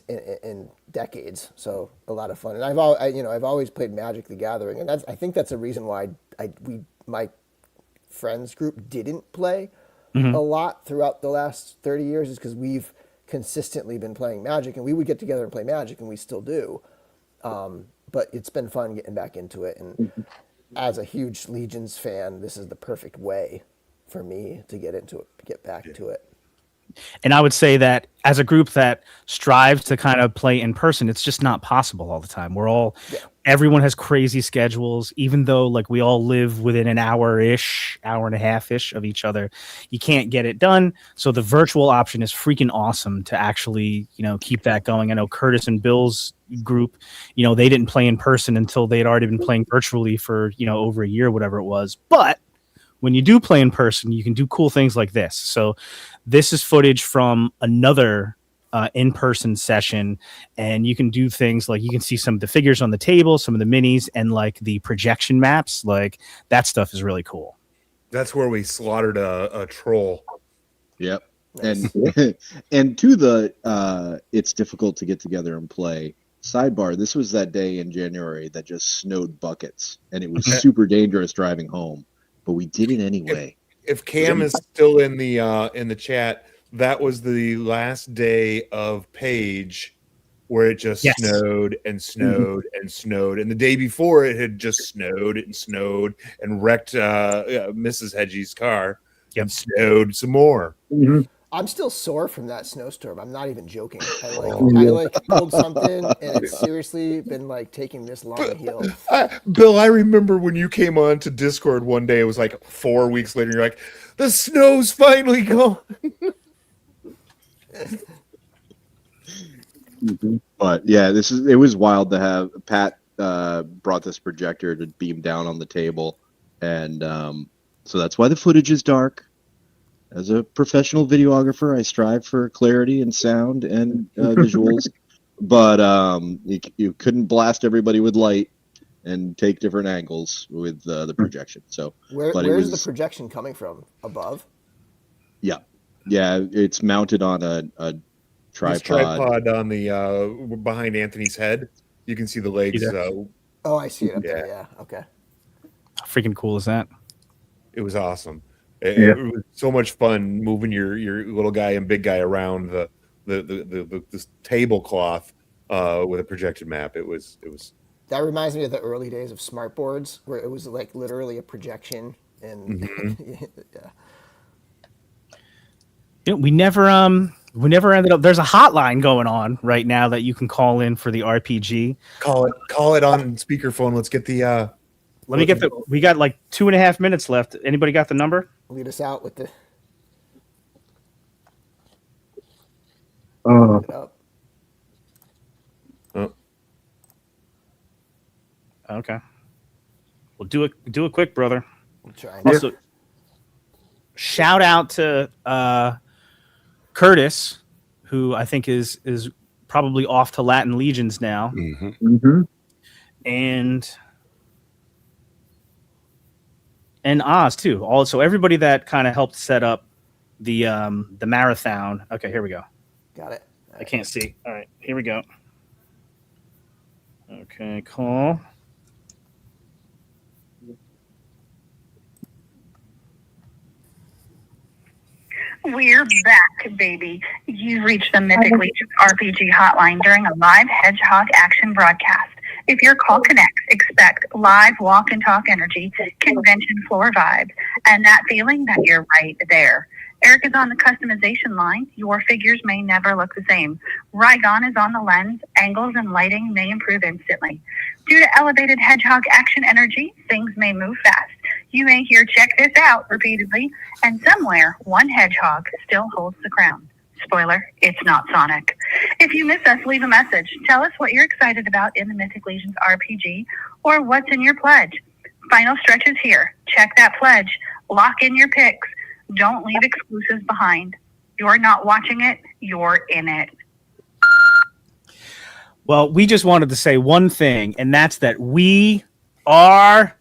in decades. So a lot of fun. And I've always played Magic the Gathering, and I think that's a reason why my friends group didn't play a lot throughout the last 30 years, is because we've consistently been playing Magic, and we would get together and play Magic, and we still do. But it's been fun getting back into it, and as a huge Legions fan, this is the perfect way for me to get into it, get back to it. And I would say that as a group that strives to kind of play in person, it's just not possible all the time. Everyone has crazy schedules, even though like we all live within an hour and a half-ish of each other. You can't get it done. So the virtual option is freaking awesome to actually, keep that going. I know Curtis and Bill's group, they didn't play in person until they had already been playing virtually for, over a year, whatever it was. But when you do play in person, you can do cool things like this. So this is footage from another in-person session, and you can do things like you can see some of the figures on the table, some of the minis, and like the projection maps. Like that stuff is really cool. That's where we slaughtered a troll. Yep. And and to the it's difficult to get together and play Sidebar, this was that day in January that just snowed buckets, and it was super dangerous driving home, but we did it anyway. If Cam is still in the chat, that was the last day of Page where it just snowed and snowed and snowed. And the day before it had just snowed and wrecked Mrs. Hedgie's car and snowed some more. I'm still sore from that snowstorm. I'm not even joking. I pulled something and it's seriously been like taking this long to heal. Bill, I remember when you came on to Discord one day, it was like 4 weeks later, you're like, the snow's finally gone. But yeah, it was wild to have Pat brought this projector to beam down on the table, and so that's why the footage is dark. As a professional videographer, I strive for clarity and sound and visuals, but you couldn't blast everybody with light and take different angles with the projection. So where's the projection coming from? Above? Yeah, it's mounted on a tripod on the behind Anthony's head. You can see the legs. Oh, I see it up there. Yeah. Okay. How freaking cool is that? It was awesome. It was so much fun moving your little guy and big guy around the tablecloth with a projected map. It was. That reminds me of the early days of smart boards where it was like literally a projection and we never ended up. There's a hotline going on right now that you can call in for the RPG. Call it on speakerphone. Let's get the. We got like 2.5 minutes left. Anybody got the number? Lead us out with the. Okay. Well, do it quick, brother. I'm trying. Also, shout out to Curtis, who I think is probably off to Latin Legions now, and Oz too. Also, everybody that kind of helped set up the marathon. Okay, here we go. Got it. I can't see. All right, here we go. Okay, call. We're back, baby. You've reached the Mythic Legions RPG hotline during a live Hedgehog action broadcast. If your call connects, expect live walk and talk energy, convention floor vibes, and that feeling that you're right there. Eric is on the customization line. Your figures may never look the same. Rygon is on the lens. Angles and lighting may improve instantly. Due to elevated Hedgehog action energy, things may move fast. You may hear "check this out" repeatedly, and somewhere one hedgehog still holds the crown. Spoiler, it's not Sonic. If you miss us, leave a message. Tell us what you're excited about in the Mythic Legions RPG or what's in your pledge. Final stretch is here. Check that pledge. Lock in your picks. Don't leave exclusives behind. You're not watching it. You're in it. Well, we just wanted to say one thing, and that's that we are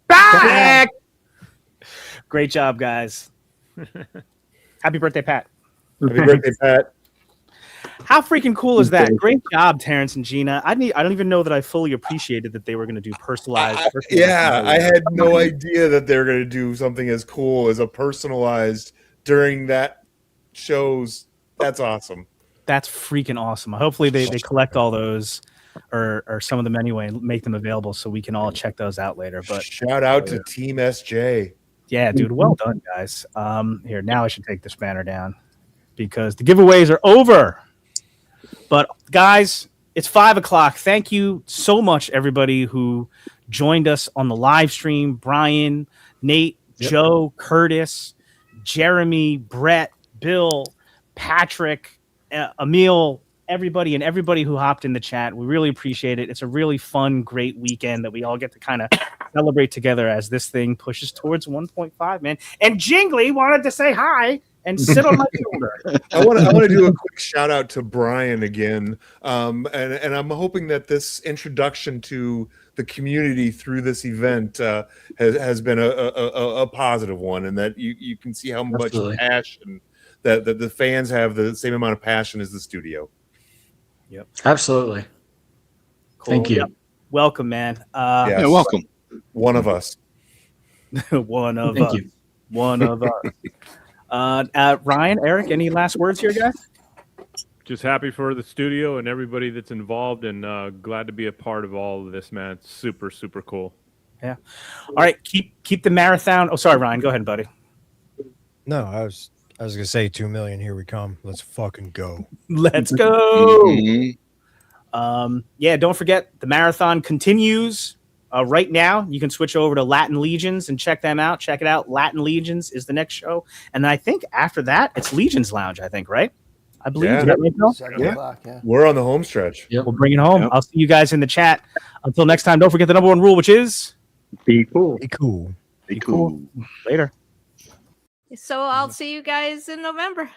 back. Great job, guys. Happy birthday, Pat. Happy birthday, Pat. How freaking cool is that? Great job, Terrence and Gina. I don't even know that I fully appreciated that they were going to do personalized. I had no idea that they were going to do something as cool as a personalized during that shows. That's awesome. That's freaking awesome. Hopefully they collect all those or some of them anyway and make them available so we can all check those out later. But shout out to Team SJ. Yeah, dude. Well done, guys. Here, now I should take this banner down because the giveaways are over. But guys, it's 5:00. Thank you so much, everybody who joined us on the live stream. Brian, Nate, Joe, Curtis, Jeremy, Brett, Bill, Patrick, Emil, everybody who hopped in the chat. We really appreciate it. It's a really fun, great weekend that we all get to kind of celebrate together as this thing pushes towards 1.5, man. And Jingly wanted to say hi and sit on my shoulder. I want to do a quick shout out to Brian again, and I'm hoping that this introduction to the community through this event has been a positive one, and that you can see how much passion that the fans have, the same amount of passion as the studio. Yep, absolutely. Thank you. Yep. Welcome, man. Yes. Yeah, welcome. One of us. One of Thank us. you. One of us. Ryan, Eric, any last words here, guys? Just happy for the studio and everybody that's involved, and glad to be a part of all of this, man. It's super, super cool. Yeah. All right. Keep the marathon. Oh, sorry, Ryan. Go ahead, buddy. No, I was gonna say 2 million. Here we come. Let's fucking go. Let's go. Mhm. Yeah, don't forget the marathon continues right now. You can switch over to Latin Legions and check them out. Check it out. Latin Legions is the next show, and then I think after that it's Legions Lounge. I think, right? I believe. Yeah. Is that right, Bill? 7 Yeah. o'clock, yeah. We're on the home stretch. We'll bring it home. Yep. I'll see you guys in the chat. Until next time, don't forget the number one rule, which is Be cool. Be cool. Be cool. later. So I'll see you guys in November.